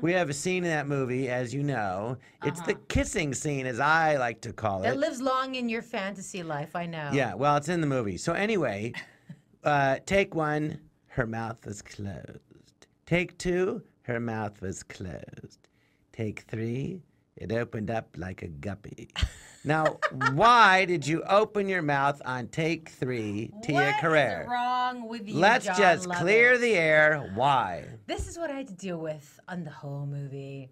[SPEAKER 1] We have a scene in that movie, as you know. It's the kissing scene, as I like to call it.
[SPEAKER 2] That lives long in your fantasy life, I know.
[SPEAKER 1] Yeah, well, it's in the movie. So anyway, take one, her mouth was closed. Take two, her mouth was closed. Take three, it opened up like a guppy. Now, why did you open your mouth on take three, Tia Carrere?
[SPEAKER 2] What is wrong with you,
[SPEAKER 1] Let's
[SPEAKER 2] John
[SPEAKER 1] just
[SPEAKER 2] Lovitz?
[SPEAKER 1] clear the air. Why?
[SPEAKER 2] This is what I had to deal with on the whole movie.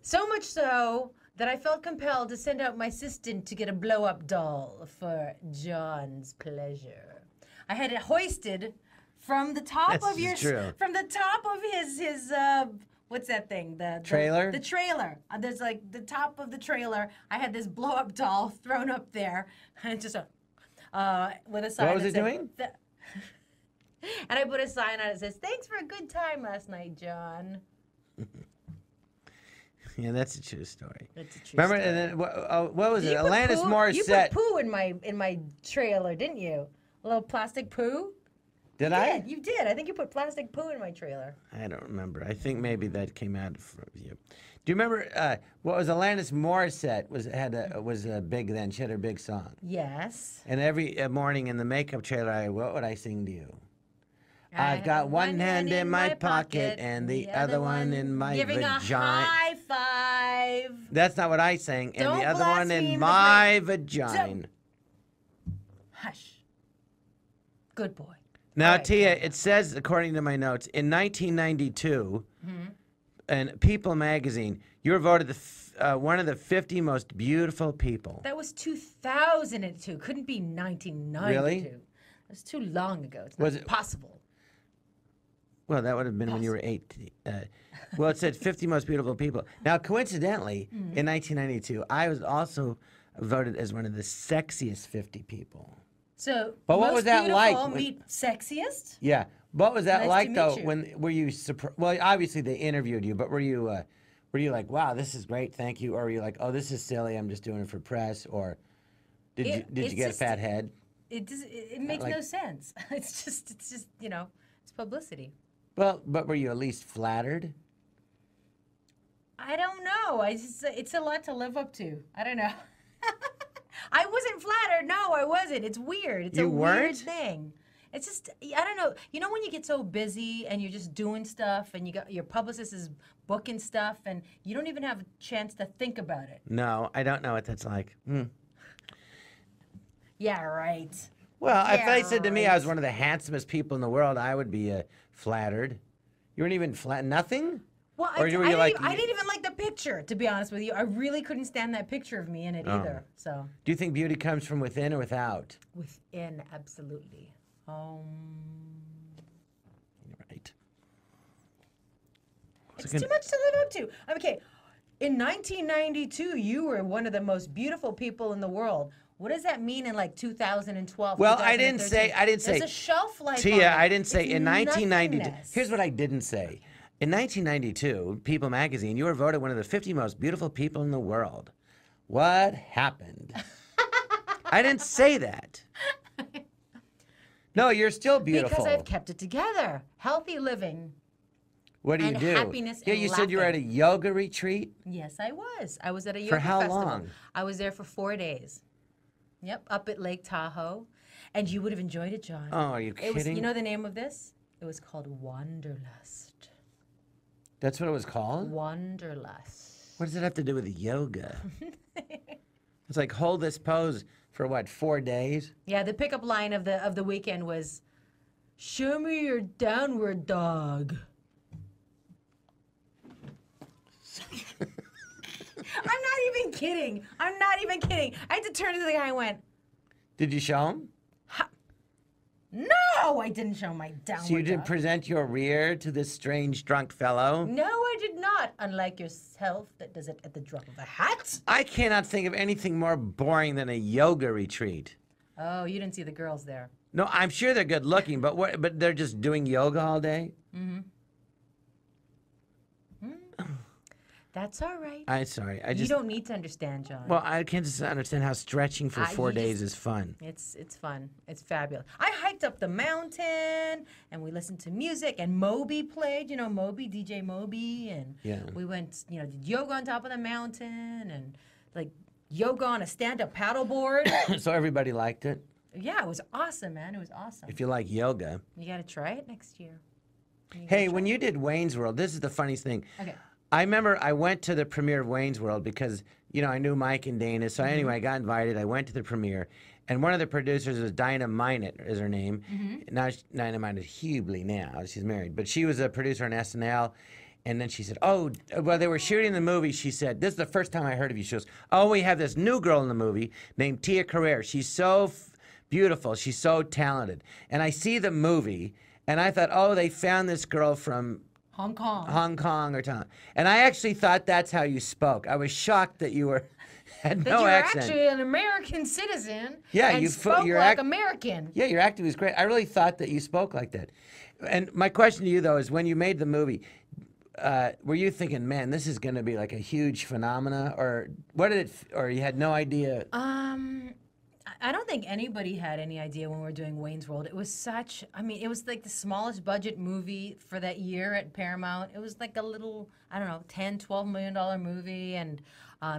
[SPEAKER 2] So much so that I felt compelled to send out my assistant to get a blow-up doll for John's pleasure. I had it hoisted from the top
[SPEAKER 1] This
[SPEAKER 2] of
[SPEAKER 1] is
[SPEAKER 2] your
[SPEAKER 1] true.
[SPEAKER 2] from the top of his what's that thing? The
[SPEAKER 1] Trailer?
[SPEAKER 2] The trailer. There's like the top of the trailer. I had this blow-up doll thrown up there, and just with a sign.
[SPEAKER 1] What was
[SPEAKER 2] that
[SPEAKER 1] it
[SPEAKER 2] said,
[SPEAKER 1] doing?
[SPEAKER 2] And I put a sign on it that says, "Thanks for a good time last night, John."
[SPEAKER 1] Yeah, that's a true story.
[SPEAKER 2] That's a true
[SPEAKER 1] Remember,
[SPEAKER 2] story.
[SPEAKER 1] and then, what was it?
[SPEAKER 2] You put
[SPEAKER 1] Alanis
[SPEAKER 2] poo-
[SPEAKER 1] Morissette.
[SPEAKER 2] You put poo in my trailer, didn't you? A little plastic poo.
[SPEAKER 1] Did I?
[SPEAKER 2] You did. I think you put plastic poo in my trailer.
[SPEAKER 1] I don't remember. I think maybe that came out from you. Do you remember what was Alanis Morissette was big then? She had her big song.
[SPEAKER 2] Yes.
[SPEAKER 1] And every morning in the makeup trailer, what would I sing to you? I've got one hand in my pocket and the other one in my
[SPEAKER 2] giving
[SPEAKER 1] vagina.
[SPEAKER 2] a high five.
[SPEAKER 1] That's not what I sang. And
[SPEAKER 2] Don't
[SPEAKER 1] the other one in
[SPEAKER 2] blaspheme
[SPEAKER 1] my
[SPEAKER 2] the
[SPEAKER 1] vagina.
[SPEAKER 2] Hush. Good boy.
[SPEAKER 1] Now,
[SPEAKER 2] All right,
[SPEAKER 1] Tia, it says, according to my notes, in 1992, in People magazine, you were voted one of the 50 most beautiful people.
[SPEAKER 2] That was 2002. Couldn't be 1992.
[SPEAKER 1] Really?
[SPEAKER 2] That's too long ago. It's
[SPEAKER 1] Was
[SPEAKER 2] not
[SPEAKER 1] it-
[SPEAKER 2] possible.
[SPEAKER 1] Well, that would have been when you were 8. Well, it said 50 most beautiful people. Now, coincidentally, in 1992, I was also voted as one of the sexiest 50 people.
[SPEAKER 2] So,
[SPEAKER 1] But what
[SPEAKER 2] most
[SPEAKER 1] was that
[SPEAKER 2] beautiful
[SPEAKER 1] like when-
[SPEAKER 2] meet sexiest?
[SPEAKER 1] Yeah. What was that
[SPEAKER 2] Nice to
[SPEAKER 1] like,
[SPEAKER 2] meet
[SPEAKER 1] though?
[SPEAKER 2] you.
[SPEAKER 1] Were you surprised? Well, obviously they interviewed you, but were you like, wow, this is great, thank you? Or were you like, oh, this is silly, I'm just doing it for press? Or did you
[SPEAKER 2] It's
[SPEAKER 1] get a
[SPEAKER 2] just-
[SPEAKER 1] fat head?
[SPEAKER 2] It makes
[SPEAKER 1] like-
[SPEAKER 2] no sense. It's just it's publicity.
[SPEAKER 1] Well, but were you at least flattered?
[SPEAKER 2] I don't know. It's a lot to live up to. I don't know. I wasn't flattered. No, I wasn't. It's weird. It's
[SPEAKER 1] You
[SPEAKER 2] a weird
[SPEAKER 1] weren't?
[SPEAKER 2] thing. It's just I don't know. You know when you get so busy and you're just doing stuff and you got your publicist is booking stuff and you don't even have a chance to think about it.
[SPEAKER 1] No, I don't know what that's like.
[SPEAKER 2] Yeah, right.
[SPEAKER 1] Well, if
[SPEAKER 2] Yeah,
[SPEAKER 1] they said to me I was
[SPEAKER 2] right.
[SPEAKER 1] one of the handsomest people in the world, I would be flattered. You weren't even flat. Nothing?
[SPEAKER 2] Well,
[SPEAKER 1] Or
[SPEAKER 2] I
[SPEAKER 1] were you like-
[SPEAKER 2] didn't even like the picture, to be honest with you. I really couldn't stand that picture of me in it either. So
[SPEAKER 1] Do you think beauty comes from within or without?
[SPEAKER 2] within, absolutely.
[SPEAKER 1] You're right.
[SPEAKER 2] It's too much to live up to. Okay, in 1992, you were one of the most beautiful people in the world. What does that mean in like 2012?
[SPEAKER 1] Well, I didn't say.
[SPEAKER 2] 2013?
[SPEAKER 1] There's
[SPEAKER 2] There's a shelf life.
[SPEAKER 1] Tia,
[SPEAKER 2] on it.
[SPEAKER 1] I didn't say
[SPEAKER 2] It's
[SPEAKER 1] in 1992.
[SPEAKER 2] nothingness.
[SPEAKER 1] Here's what I didn't say. In 1992, People Magazine, you were voted one of the 50 most beautiful people in the world. What happened? I didn't say that. No, you're still beautiful.
[SPEAKER 2] Because I've kept it together. Healthy living.
[SPEAKER 1] What do you
[SPEAKER 2] and
[SPEAKER 1] do?
[SPEAKER 2] happiness
[SPEAKER 1] Yeah,
[SPEAKER 2] and
[SPEAKER 1] you said you were at a
[SPEAKER 2] laughing.
[SPEAKER 1] yoga retreat.
[SPEAKER 2] Yes, I was. I was at a yoga
[SPEAKER 1] For how
[SPEAKER 2] festival.
[SPEAKER 1] long?
[SPEAKER 2] I was there for 4 days. Yep, up at Lake Tahoe. And you would have enjoyed it, John.
[SPEAKER 1] Oh, are you
[SPEAKER 2] It was,
[SPEAKER 1] kidding?
[SPEAKER 2] you know the name of this? It was called Wanderlust.
[SPEAKER 1] That's what it was called?
[SPEAKER 2] Wanderlust.
[SPEAKER 1] What does it have to do with yoga? It's like hold this pose for what, 4 days?
[SPEAKER 2] Yeah, the pickup line of the weekend was, "Show me your downward dog." I'm not even kidding. I'm not even kidding. I had to turn to the guy and went,
[SPEAKER 1] Did you show him?
[SPEAKER 2] "No, I didn't show my downward
[SPEAKER 1] So you didn't
[SPEAKER 2] dog."
[SPEAKER 1] present your rear to this strange drunk fellow?
[SPEAKER 2] No, I did not. Unlike yourself, that does it at the drop of a hat.
[SPEAKER 1] I cannot think of anything more boring than a yoga retreat.
[SPEAKER 2] Oh, you didn't see the girls there.
[SPEAKER 1] No, I'm sure they're good looking, but they're just doing yoga all day?
[SPEAKER 2] That's all right.
[SPEAKER 1] I'm sorry. I
[SPEAKER 2] You
[SPEAKER 1] just
[SPEAKER 2] don't need to understand, John.
[SPEAKER 1] well, I can't just understand how stretching for 4
[SPEAKER 2] you just-
[SPEAKER 1] days is fun.
[SPEAKER 2] It's fun. It's fabulous. I hiked up the mountain and we listened to music and Moby played, you know, DJ Moby, and
[SPEAKER 1] Yeah.
[SPEAKER 2] we went, you know, did yoga on top of the mountain and like yoga on a stand-up paddleboard.
[SPEAKER 1] So everybody liked it.
[SPEAKER 2] Yeah, it was awesome, man. It was awesome.
[SPEAKER 1] If you like yoga.
[SPEAKER 2] You got to try it next year.
[SPEAKER 1] Hey, when you did Wayne's World, this is the funniest thing.
[SPEAKER 2] Okay.
[SPEAKER 1] I remember I went to the premiere of Wayne's World because, you know, I knew Mike and Dana. So anyway, I got invited. I went to the premiere. And one of the producers was Dinah Minot, is her name. Now, Dinah Minot Hughley now. She's married. But she was a producer on SNL. And then she said, oh, well, they were shooting the movie. She said, this is the first time I heard of you. She goes, oh, we have this new girl in the movie named Tia Carrere. She's so beautiful. She's so talented. And I see the movie, and I thought, oh, they found this girl from
[SPEAKER 2] Hong Kong.
[SPEAKER 1] Hong Kong or Thailand. And I actually thought that's how you spoke. I was shocked that you had
[SPEAKER 2] That
[SPEAKER 1] no
[SPEAKER 2] you're
[SPEAKER 1] accent.
[SPEAKER 2] actually an American citizen.
[SPEAKER 1] Yeah,
[SPEAKER 2] and
[SPEAKER 1] you
[SPEAKER 2] spoke
[SPEAKER 1] you're
[SPEAKER 2] like American.
[SPEAKER 1] Yeah, your acting was great. I really thought that you spoke like that. And my question to you, though, is when you made the movie, were you thinking, man, this is going to be like a huge phenomena? Or what did it, or you had no idea?
[SPEAKER 2] I don't think anybody had any idea when we were doing Wayne's World. It was such, I mean, it was like the smallest budget movie for that year at Paramount. It was like a little, I don't know, $10, $12 million movie. And,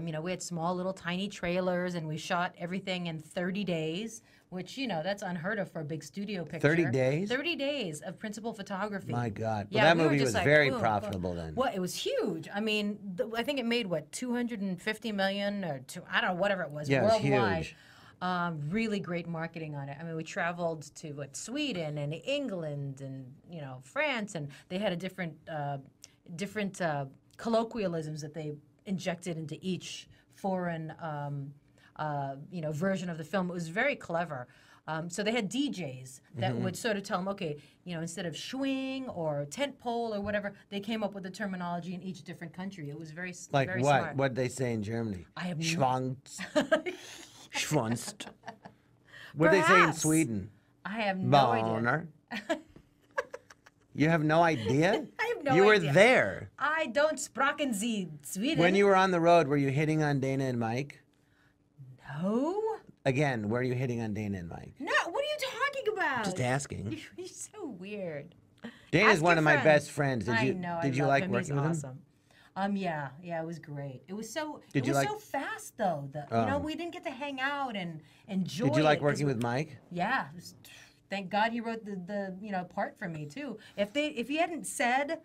[SPEAKER 2] you know, we had small little tiny trailers and we shot everything in 30 days, which, you know, that's unheard of for a big studio picture.
[SPEAKER 1] 30 days?
[SPEAKER 2] 30 days of principal photography.
[SPEAKER 1] My God. Well,
[SPEAKER 2] Yeah,
[SPEAKER 1] that
[SPEAKER 2] we were
[SPEAKER 1] movie
[SPEAKER 2] just
[SPEAKER 1] was
[SPEAKER 2] like,
[SPEAKER 1] very
[SPEAKER 2] boom, boom.
[SPEAKER 1] profitable then.
[SPEAKER 2] Well, it was huge. I mean, I think it made, what, 250 million or I don't know, whatever it was,
[SPEAKER 1] Yeah, it was
[SPEAKER 2] worldwide.
[SPEAKER 1] huge.
[SPEAKER 2] Really great marketing on it. I mean, we traveled to Sweden and England and France, and they had a different colloquialisms that they injected into each foreign version of the film. It was very clever. So they had DJs that would sort of tell them, okay, instead of swing or tent pole or whatever, they came up with the terminology in each different country. It was very
[SPEAKER 1] Like
[SPEAKER 2] very
[SPEAKER 1] what?
[SPEAKER 2] smart.
[SPEAKER 1] What'd they say in Germany?
[SPEAKER 2] I have no-
[SPEAKER 1] Schwanz. Schwanzt. What'd they say in
[SPEAKER 2] Perhaps.
[SPEAKER 1] Sweden?
[SPEAKER 2] I have no idea.
[SPEAKER 1] Boner. You have no idea?
[SPEAKER 2] I have no
[SPEAKER 1] You were
[SPEAKER 2] idea.
[SPEAKER 1] there.
[SPEAKER 2] I don't sprachen Sie Sweden.
[SPEAKER 1] When you were on the road, were you hitting on Dana and Mike?
[SPEAKER 2] No.
[SPEAKER 1] Again, were you hitting on Dana and Mike?
[SPEAKER 2] No, what are you talking about?
[SPEAKER 1] Just asking.
[SPEAKER 2] You're so weird.
[SPEAKER 1] Dana's
[SPEAKER 2] Ask
[SPEAKER 1] one
[SPEAKER 2] your
[SPEAKER 1] of my
[SPEAKER 2] friends.
[SPEAKER 1] best friends. Did
[SPEAKER 2] I
[SPEAKER 1] you
[SPEAKER 2] know.
[SPEAKER 1] did
[SPEAKER 2] I
[SPEAKER 1] you
[SPEAKER 2] love
[SPEAKER 1] like
[SPEAKER 2] him.
[SPEAKER 1] working
[SPEAKER 2] He's
[SPEAKER 1] with
[SPEAKER 2] awesome. Yeah, it was great. It was so
[SPEAKER 1] Did you like-
[SPEAKER 2] so fast though. We didn't get to hang out and enjoy.
[SPEAKER 1] Did you like
[SPEAKER 2] it 'cause
[SPEAKER 1] working with Mike?
[SPEAKER 2] Yeah. Thank God he wrote the part for me too. If he hadn't said,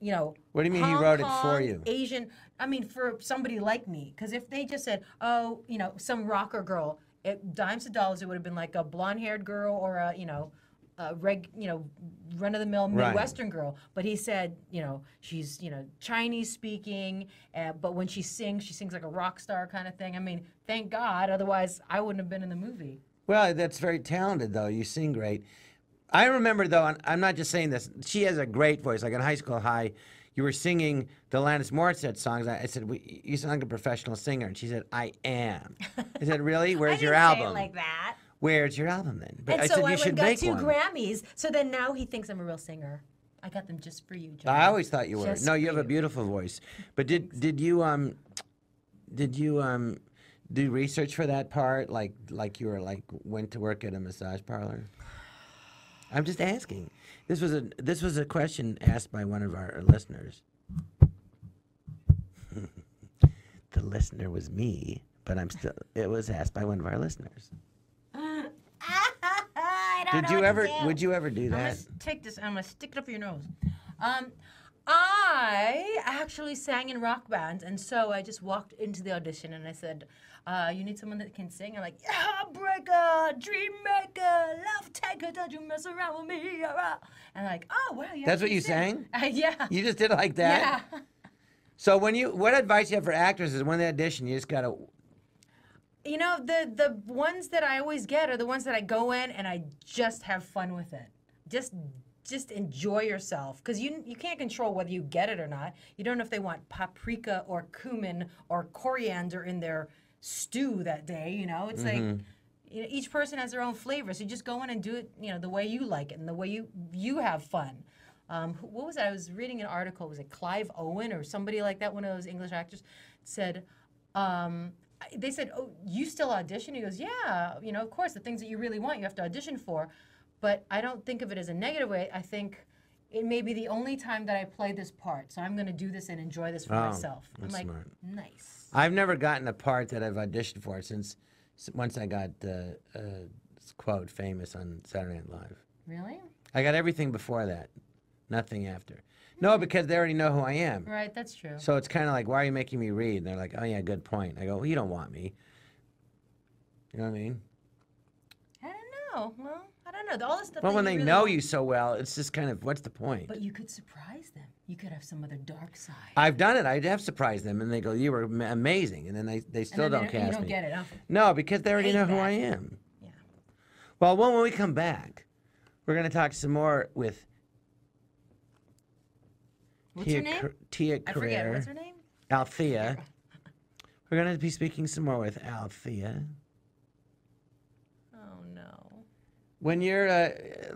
[SPEAKER 1] What do you mean he
[SPEAKER 2] Hong
[SPEAKER 1] wrote it for
[SPEAKER 2] Kong,
[SPEAKER 1] you?
[SPEAKER 2] Asian, I mean for somebody like me, because if they just said, oh, some rocker girl, dimes to dollars, it would have been like a blonde-haired girl or a run-of-the-mill
[SPEAKER 1] Right.
[SPEAKER 2] Midwestern girl. But he said, she's Chinese speaking, but when she sings like a rock star kind of thing. I mean, thank God, otherwise I wouldn't have been in the movie.
[SPEAKER 1] Well, that's very talented, though. You sing great. I remember, though, and I'm not just saying this, she has a great voice. Like in high school high, you were singing the Alanis Morissette songs. I said, you sound like a professional singer. And she said, I am. I said, really? Where's your
[SPEAKER 2] I didn't
[SPEAKER 1] album?
[SPEAKER 2] say it like that.
[SPEAKER 1] Where's your album then? But
[SPEAKER 2] And
[SPEAKER 1] I
[SPEAKER 2] so
[SPEAKER 1] said,
[SPEAKER 2] I
[SPEAKER 1] you should
[SPEAKER 2] got
[SPEAKER 1] make
[SPEAKER 2] 2
[SPEAKER 1] one.
[SPEAKER 2] Grammys. So then now he thinks I'm a real singer. I got them just for you, John.
[SPEAKER 1] I always thought you were.
[SPEAKER 2] Just
[SPEAKER 1] No, you
[SPEAKER 2] for
[SPEAKER 1] have a beautiful voice. But did you do research for that part? Like you were went to work at a massage parlor? I'm just asking. This was a question asked by one of our listeners. The listener was me, but it was asked by one of our listeners.
[SPEAKER 2] I don't
[SPEAKER 1] Did
[SPEAKER 2] know
[SPEAKER 1] you
[SPEAKER 2] what
[SPEAKER 1] ever?
[SPEAKER 2] to do.
[SPEAKER 1] Would you ever do
[SPEAKER 2] I'm
[SPEAKER 1] that?
[SPEAKER 2] gonna take this. I'm gonna stick it up your nose. I actually sang in rock bands, and so I just walked into the audition and I said, "You need someone that can sing." I'm like, "Yeah, breaker, dream maker, love taker, don't you mess around with me?" And like, "Oh wow,
[SPEAKER 1] That's what
[SPEAKER 2] actually
[SPEAKER 1] you
[SPEAKER 2] sing."
[SPEAKER 1] sang?
[SPEAKER 2] Yeah.
[SPEAKER 1] You just did it like that?
[SPEAKER 2] Yeah.
[SPEAKER 1] So what advice you have for actors is when they audition, you just gotta.
[SPEAKER 2] The ones that I always get are the ones that I go in and I just have fun with it. Just enjoy yourself, because you can't control whether you get it or not. You don't know if they want paprika or cumin or coriander in their stew that day. It's like each person has their own flavor. So you just go in and do it, the way you like it and the way you have fun. What was that? I was reading an article. Was it Clive Owen or somebody like that? One of those English actors said. They said, "Oh, you still audition?" He goes, "Yeah, of course, the things that you really want, you have to audition for." But I don't think of it as a negative way. I think it may be the only time that I play this part, so I'm going to do this and enjoy this for myself. I'm
[SPEAKER 1] that's
[SPEAKER 2] like,
[SPEAKER 1] smart.
[SPEAKER 2] nice.
[SPEAKER 1] I've never gotten a part that I've auditioned for since once I got quote famous on Saturday Night Live.
[SPEAKER 2] Really?
[SPEAKER 1] I got everything before that, nothing after. No, because they already know who I am.
[SPEAKER 2] Right, that's true.
[SPEAKER 1] So it's kind of like, why are you making me read? And they're like, oh yeah, good point. I go, well, you don't want me. You know what I mean?
[SPEAKER 2] I don't know. Well, I don't know. All this stuff.
[SPEAKER 1] Well,
[SPEAKER 2] that
[SPEAKER 1] when
[SPEAKER 2] you
[SPEAKER 1] they
[SPEAKER 2] really
[SPEAKER 1] know
[SPEAKER 2] want-
[SPEAKER 1] you so well, it's just kind of, what's the point?
[SPEAKER 2] But you could surprise them. You could have some other dark side.
[SPEAKER 1] I've done it. I have surprised them, and they go, you were amazing. And then they still
[SPEAKER 2] And then
[SPEAKER 1] don't
[SPEAKER 2] you
[SPEAKER 1] cast
[SPEAKER 2] don't
[SPEAKER 1] me.
[SPEAKER 2] get it, huh?
[SPEAKER 1] No, because they already
[SPEAKER 2] Hate
[SPEAKER 1] know who
[SPEAKER 2] that.
[SPEAKER 1] I am.
[SPEAKER 2] Yeah.
[SPEAKER 1] Well, when we come back, we're going to talk some more with
[SPEAKER 2] What's her name?
[SPEAKER 1] Tia
[SPEAKER 2] I forget.
[SPEAKER 1] Carrere.
[SPEAKER 2] What's her name?
[SPEAKER 1] Althea. We're going to be speaking some more with Althea.
[SPEAKER 2] Oh no.
[SPEAKER 1] When you're,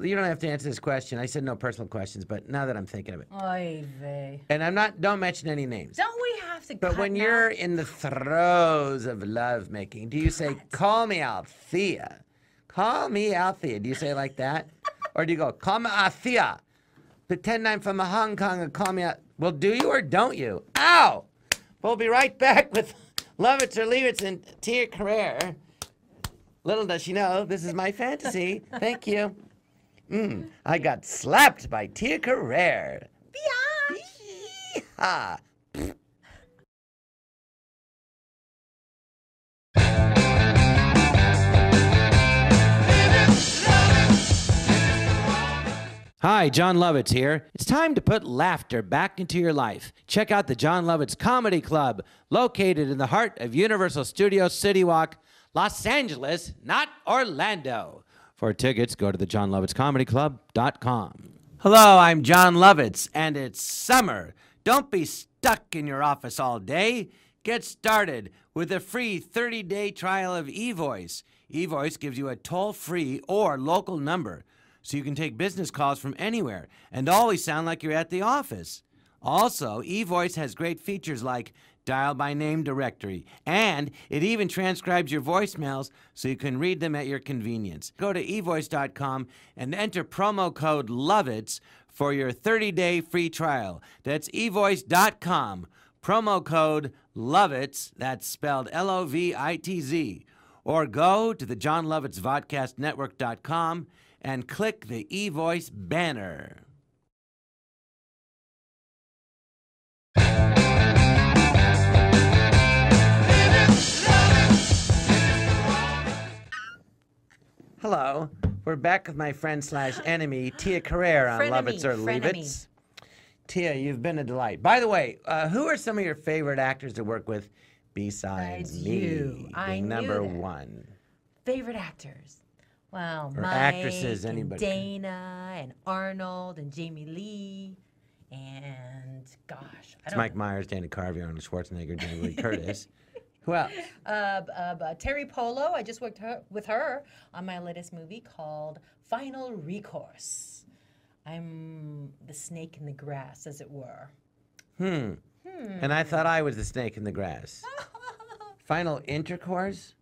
[SPEAKER 1] you don't have to answer this question. I said no personal questions, but now that I'm thinking of it.
[SPEAKER 2] Oy vey.
[SPEAKER 1] And don't mention any names.
[SPEAKER 2] Don't we have to
[SPEAKER 1] But
[SPEAKER 2] cut
[SPEAKER 1] when
[SPEAKER 2] now?
[SPEAKER 1] you're in the throes of love making, do you say, call me Althea? Call me Althea. Do you say it like that? Or do you go, call me Althea? Pretend I'm from Hong Kong and call me out. Well, do you or don't you? Ow! We'll be right back with Lovitz or Leavitz and Tia Carrere. Little does she know, this is my fantasy. Thank you. I got slapped by Tia Carrere. Yeehaw. Hi, John Lovitz here. It's time to put laughter back into your life. Check out the John Lovitz Comedy Club, located in the heart of Universal Studios City Walk, Los Angeles, not Orlando. For tickets, go to thejohnlovitzcomedyclub.com. Hello, I'm John Lovitz, and it's summer. Don't be stuck in your office all day. Get started with a free 30-day trial of eVoice. eVoice gives you a toll-free or local number, so you can take business calls from anywhere and always sound like you're at the office. Also, eVoice has great features like dial by name directory, and it even transcribes your voicemails so you can read them at your convenience. Go to evoice.com and enter promo code Lovitz for your 30-day free trial. That's evoice.com, promo code Lovitz, that's spelled L-O-V-I-T-Z. Or go to the John Lovitz Vodcast Network.com and click the eVoice banner. Hello, we're back with my friend slash enemy, Tia Carrere on Lovitz or Leavitz. Tia, you've been a delight. By the way, who are some of your favorite actors to work with besides me being number one?
[SPEAKER 3] Favorite actors? Well,
[SPEAKER 1] or
[SPEAKER 3] Mike
[SPEAKER 1] actresses,
[SPEAKER 3] and
[SPEAKER 1] anybody.
[SPEAKER 3] Dana and Arnold and Jamie Lee and gosh,
[SPEAKER 1] It's Mike Myers, Dana Carvey, Arnold Schwarzenegger, Jamie Lee Curtis. Who else?
[SPEAKER 3] Terry Polo. I just worked with her on my latest movie called Final Recourse. I'm the snake in the grass, as it were.
[SPEAKER 1] And I thought I was the snake in the grass. Final intercourse?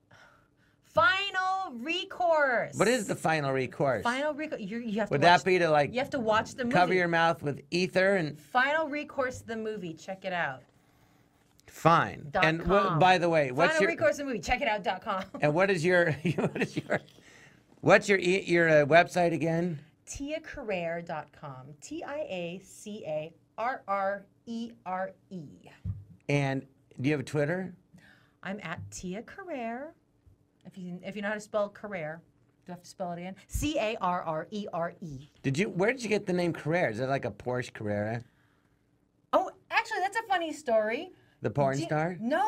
[SPEAKER 3] Final Recourse.
[SPEAKER 1] What is the final recourse?
[SPEAKER 3] Final Recourse. You have to.
[SPEAKER 1] Would
[SPEAKER 3] watch
[SPEAKER 1] that be to like?
[SPEAKER 3] You have to watch the movie.
[SPEAKER 1] Cover your mouth with ether and.
[SPEAKER 3] Final Recourse, the movie. Check it out.
[SPEAKER 1] Fine. And by the way, what's
[SPEAKER 3] Final Recourse, the movie. Check it out.com.
[SPEAKER 1] And what is your what's your website again?
[SPEAKER 3] TiaCarrere.com. TiaCarrere.
[SPEAKER 1] And do you have a Twitter?
[SPEAKER 3] I'm at Tia Carrere. If you know how to spell Carrere, do I have to spell it again? Carrere.
[SPEAKER 1] Where did you get the name Carrere? Is that like a Porsche Carrera?
[SPEAKER 3] Oh, actually, that's a funny story.
[SPEAKER 1] The porn star?
[SPEAKER 3] No.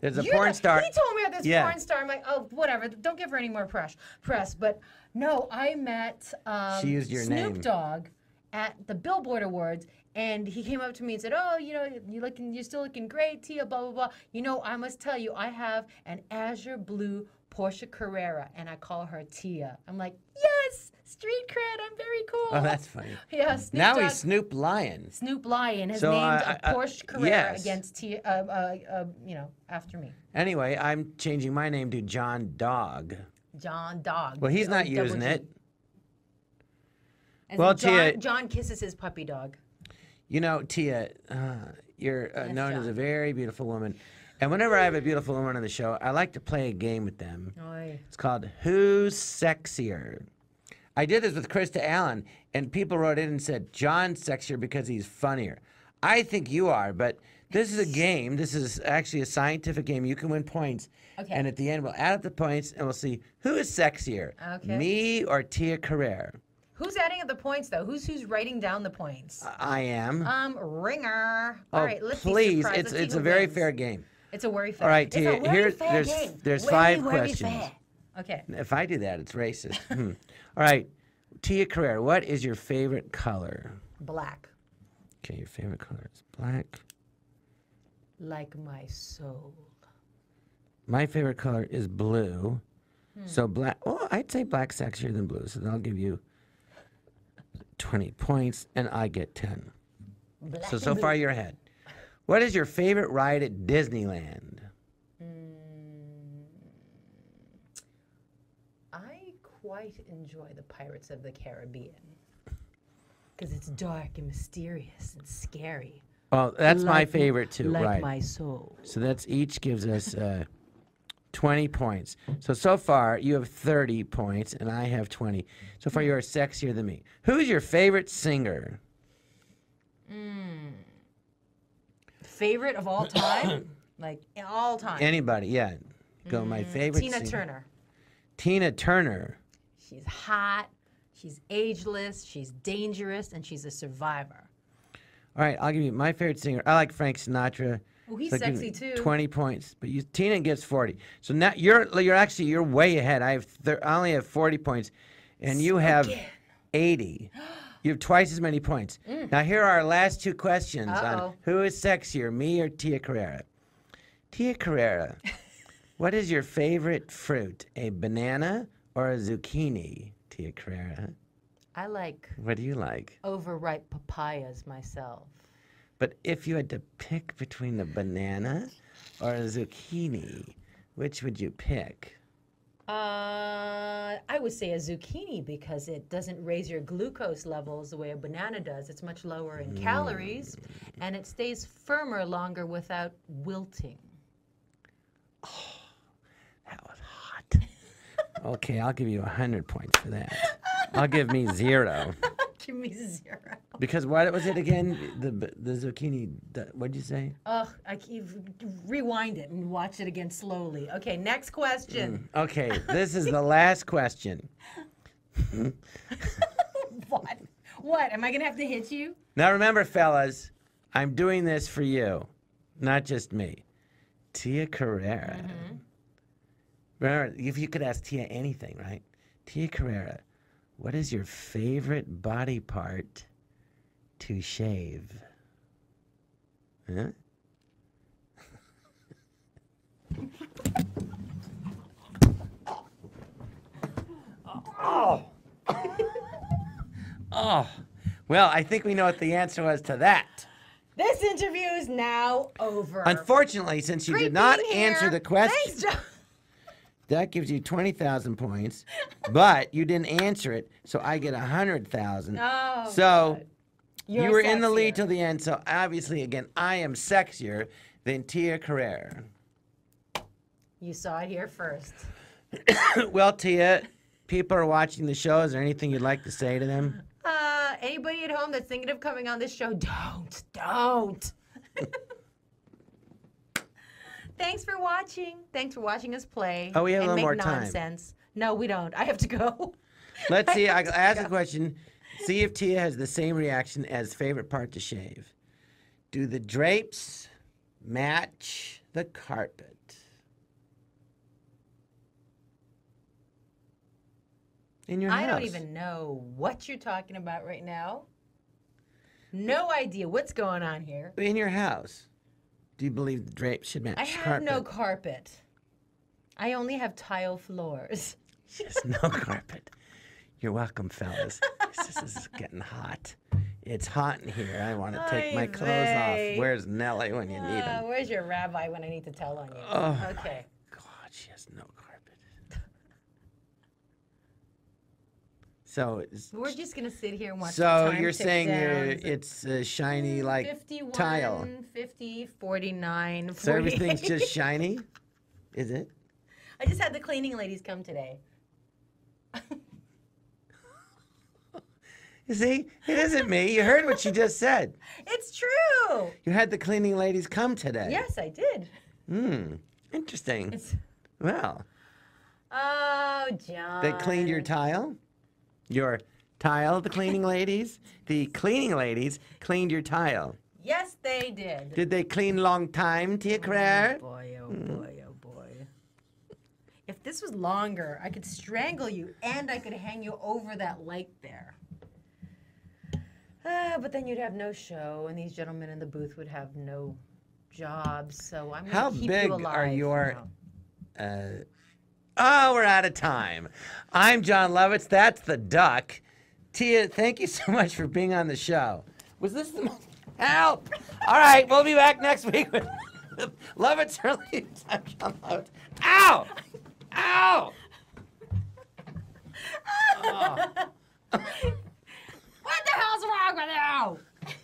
[SPEAKER 1] There's a porn star.
[SPEAKER 3] He told me about this porn star. I'm like, oh, whatever. Don't give her any more press. But no, I met
[SPEAKER 1] she used your
[SPEAKER 3] Snoop
[SPEAKER 1] name.
[SPEAKER 3] Dogg at the Billboard Awards, and he came up to me and said, "Oh, you're still looking great, Tia, blah blah blah. I must tell you, I have an azure blue Porsche Carrera, and I call her Tia." I'm like, yes, street cred. I'm very cool.
[SPEAKER 1] Oh, that's funny.
[SPEAKER 3] Yeah,
[SPEAKER 1] he's Snoop Lion.
[SPEAKER 3] Snoop Lion has named a Porsche Carrera against Tia, after me.
[SPEAKER 1] Anyway, I'm changing my name to John Dog.
[SPEAKER 3] John Dog.
[SPEAKER 1] Well, he's not using it.
[SPEAKER 3] Well, Tia, John kisses his puppy dog.
[SPEAKER 1] Tia, you're known as a very beautiful woman. And whenever I have a beautiful woman on the show, I like to play a game with them.
[SPEAKER 3] Oy.
[SPEAKER 1] It's called Who's Sexier? I did this with Krista Allen, and people wrote in and said, John's sexier because he's funnier. I think you are, but this is a game. This is actually a scientific game. You can win points.
[SPEAKER 3] Okay.
[SPEAKER 1] And at the end, we'll add up the points, and we'll see who is sexier, me or Tia Carrere.
[SPEAKER 3] Who's adding up the points, though? Who's writing down the points?
[SPEAKER 1] I am.
[SPEAKER 3] Ringer.
[SPEAKER 1] Oh,
[SPEAKER 3] All right, let's
[SPEAKER 1] please.
[SPEAKER 3] see.
[SPEAKER 1] It's a very fair game.
[SPEAKER 3] It's a worry fair.
[SPEAKER 1] All right, Tia, there's 5 questions.
[SPEAKER 3] Fair. Okay.
[SPEAKER 1] If I do that, it's racist. All right, Tia Carrere, what is your favorite color?
[SPEAKER 3] Black.
[SPEAKER 1] Okay, your favorite color is black.
[SPEAKER 3] Like my soul.
[SPEAKER 1] My favorite color is blue. So black, I'd say black's sexier than blue, so I'll give you 20 points, and I get 10. So far you're ahead. What is your favorite ride at Disneyland?
[SPEAKER 3] I quite enjoy the Pirates of the Caribbean because it's dark and mysterious and scary.
[SPEAKER 1] Well, that's my favorite too,
[SPEAKER 3] like
[SPEAKER 1] right?
[SPEAKER 3] My soul.
[SPEAKER 1] So that's each gives us 20 points. So far you have 30 points, and I have 20. So far you are sexier than me. Who's your favorite singer?
[SPEAKER 3] Favorite of all time? Like all time.
[SPEAKER 1] Anybody? Yeah. Go. My favorite.
[SPEAKER 3] Tina
[SPEAKER 1] singer.
[SPEAKER 3] Turner.
[SPEAKER 1] Tina Turner.
[SPEAKER 3] She's hot. She's ageless, she's dangerous, and she's a survivor.
[SPEAKER 1] All right, I'll give you my favorite singer. I like Frank Sinatra.
[SPEAKER 3] Oh, he's
[SPEAKER 1] So I'll give
[SPEAKER 3] sexy
[SPEAKER 1] you
[SPEAKER 3] too.
[SPEAKER 1] 20 points, but Tina gets 40. So now you're way ahead. I only have 40 points, and you have 80. You have twice as many points. Now here are our last two questions on who is sexier, me or Tia Carrere. Tia Carrere, what is your favorite fruit? A banana or a zucchini, Tia Carrere?
[SPEAKER 3] I like
[SPEAKER 1] What do you like?
[SPEAKER 3] overripe papayas myself.
[SPEAKER 1] But if you had to pick between a banana or a zucchini, which would you pick?
[SPEAKER 3] I would say a zucchini because it doesn't raise your glucose levels the way a banana does. It's much lower in calories, and it stays firmer longer without wilting.
[SPEAKER 1] That was hot. Okay, I'll give you 100 points for that. I'll give me 0.
[SPEAKER 3] Give me 0.
[SPEAKER 1] Because what was it again? The zucchini, what'd you say?
[SPEAKER 3] Rewind it and watch it again slowly. Okay, next question.
[SPEAKER 1] Okay, this is the last question.
[SPEAKER 3] What? What? Am I going to have to hit you?
[SPEAKER 1] Now remember, fellas, I'm doing this for you, not just me. Tia Carrere. Remember, if you could ask Tia anything, right? Tia Carrere, what is your favorite body part to shave? Huh? Oh. Oh. Well, I think we know what the answer was to that.
[SPEAKER 3] This interview is now over.
[SPEAKER 1] Unfortunately, since you
[SPEAKER 3] Great
[SPEAKER 1] did not
[SPEAKER 3] being here.
[SPEAKER 1] answer the question,
[SPEAKER 3] Thanks, John.
[SPEAKER 1] that gives you 20,000 points, but you didn't answer it, so I get 100,000.
[SPEAKER 3] Oh,
[SPEAKER 1] so
[SPEAKER 3] You're
[SPEAKER 1] you were in the lead
[SPEAKER 3] sexier.
[SPEAKER 1] till the end, so obviously, again, I am sexier than Tia Carrere.
[SPEAKER 3] You saw it here first.
[SPEAKER 1] Well, Tia, people are watching the show. Is there anything you'd like to say to them?
[SPEAKER 3] Anybody at home that's thinking of coming on this show, don't. Thanks for watching. Thanks for watching us play.
[SPEAKER 1] Oh, we have a
[SPEAKER 3] and
[SPEAKER 1] little
[SPEAKER 3] make
[SPEAKER 1] more time.
[SPEAKER 3] nonsense. No, we don't. I have to go.
[SPEAKER 1] Let's see. I ask a question. See if Tia has the same reaction as favorite part to shave. Do the drapes match the carpet? In your house.
[SPEAKER 3] I don't even know what you're talking about right now. No idea what's going on here.
[SPEAKER 1] In your house. Do you believe the drapes should match
[SPEAKER 3] I
[SPEAKER 1] the
[SPEAKER 3] have
[SPEAKER 1] carpet?
[SPEAKER 3] no carpet. I only have tile floors.
[SPEAKER 1] Yes, no carpet. You're welcome, fellas. This is getting hot. It's hot in here. I want to take my clothes
[SPEAKER 3] vey.
[SPEAKER 1] off. Where's Nellie when you need him?
[SPEAKER 3] Where's your rabbi when I need to tell on you?
[SPEAKER 1] Oh,
[SPEAKER 3] Okay.
[SPEAKER 1] God, she has no carpet. So,
[SPEAKER 3] We're just going to sit here and watch the
[SPEAKER 1] so
[SPEAKER 3] time
[SPEAKER 1] you're
[SPEAKER 3] tick
[SPEAKER 1] saying
[SPEAKER 3] down.
[SPEAKER 1] it's shiny like
[SPEAKER 3] 51,
[SPEAKER 1] tile.
[SPEAKER 3] 50, 49, 48.
[SPEAKER 1] So everything's just shiny? Is it?
[SPEAKER 3] I just had the cleaning ladies come today.
[SPEAKER 1] You see, it isn't me. You heard what she just said.
[SPEAKER 3] It's true.
[SPEAKER 1] You had the cleaning ladies come today.
[SPEAKER 3] Yes, I did.
[SPEAKER 1] Interesting.
[SPEAKER 3] It's...
[SPEAKER 1] Well,
[SPEAKER 3] Oh, John.
[SPEAKER 1] they cleaned your tile? Your tile, the cleaning ladies? The cleaning ladies cleaned your tile.
[SPEAKER 3] Yes, they did.
[SPEAKER 1] Did they clean long time, Tia Carrere?
[SPEAKER 3] Boy, oh boy, oh boy. If this was longer, I could strangle you and I could hang you over that lake there. But then you'd have no show, and these gentlemen in the booth would have no jobs. So I'm
[SPEAKER 1] How
[SPEAKER 3] going to keep
[SPEAKER 1] big
[SPEAKER 3] you alive.
[SPEAKER 1] are your...
[SPEAKER 3] now.
[SPEAKER 1] Oh, we're out of time. I'm John Lovitz. That's the duck. Tia, thank you so much for being on the show. Was this the most... Help! All right, we'll be back next week with Lovitz or Leavitz. I'm John Lovitz. Ow! Ow! Oh.
[SPEAKER 3] What the hell's wrong with you?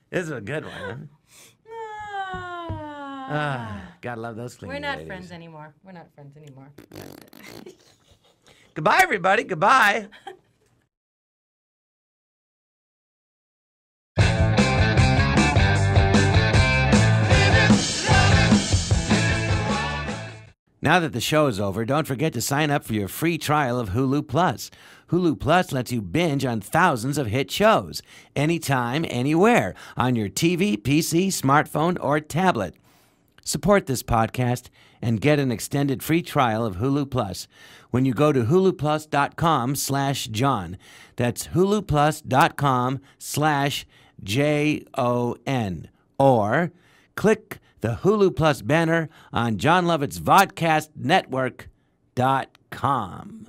[SPEAKER 1] This is a good one, huh? Gotta love those cleaning
[SPEAKER 3] We're not
[SPEAKER 1] ladies.
[SPEAKER 3] friends anymore. We're not friends anymore.
[SPEAKER 1] Goodbye, everybody. Goodbye. Now that the show is over, don't forget to sign up for your free trial of Hulu Plus. Hulu Plus lets you binge on thousands of hit shows, anytime, anywhere, on your TV, PC, smartphone, or tablet. Support this podcast and get an extended free trial of Hulu Plus when you go to huluplus.com/John. That's huluplus.com/JON. Or click the Hulu Plus banner on John Lovitz Vodcastnetwork.com.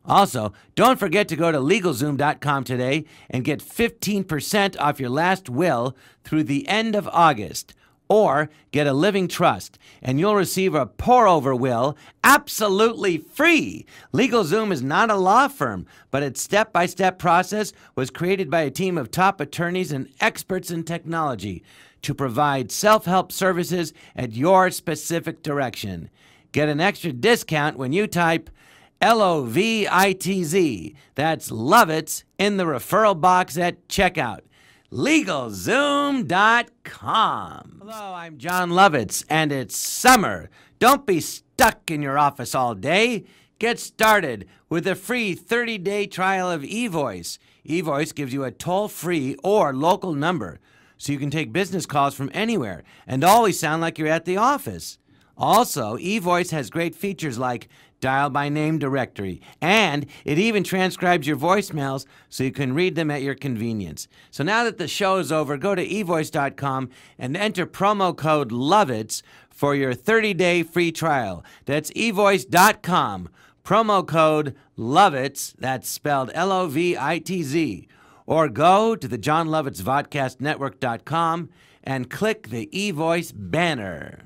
[SPEAKER 1] Also, don't forget to go to LegalZoom.com today and get 15% off your last will through the end of August. Or get a living trust, and you'll receive a pour-over will absolutely free. LegalZoom is not a law firm, but its step-by-step process was created by a team of top attorneys and experts in technology to provide self-help services at your specific direction. Get an extra discount when you type LOVITZ. That's Lovitz in the referral box at checkout. LegalZoom.com. Hello, I'm John Lovitz, and it's summer. Don't be stuck in your office all day. Get started with a free 30-day trial of eVoice. eVoice gives you a toll-free or local number, so you can take business calls from anywhere and always sound like you're at the office. Also, eVoice has great features like dial by name directory, and it even transcribes your voicemails so you can read them at your convenience. So now that the show is over, go to evoice.com and enter promo code Lovitz for your 30-day free trial. That's evoice.com, promo code Lovitz, that's spelled Lovitz. Or go to the John Lovitz Vodcast Network.com and click the eVoice banner.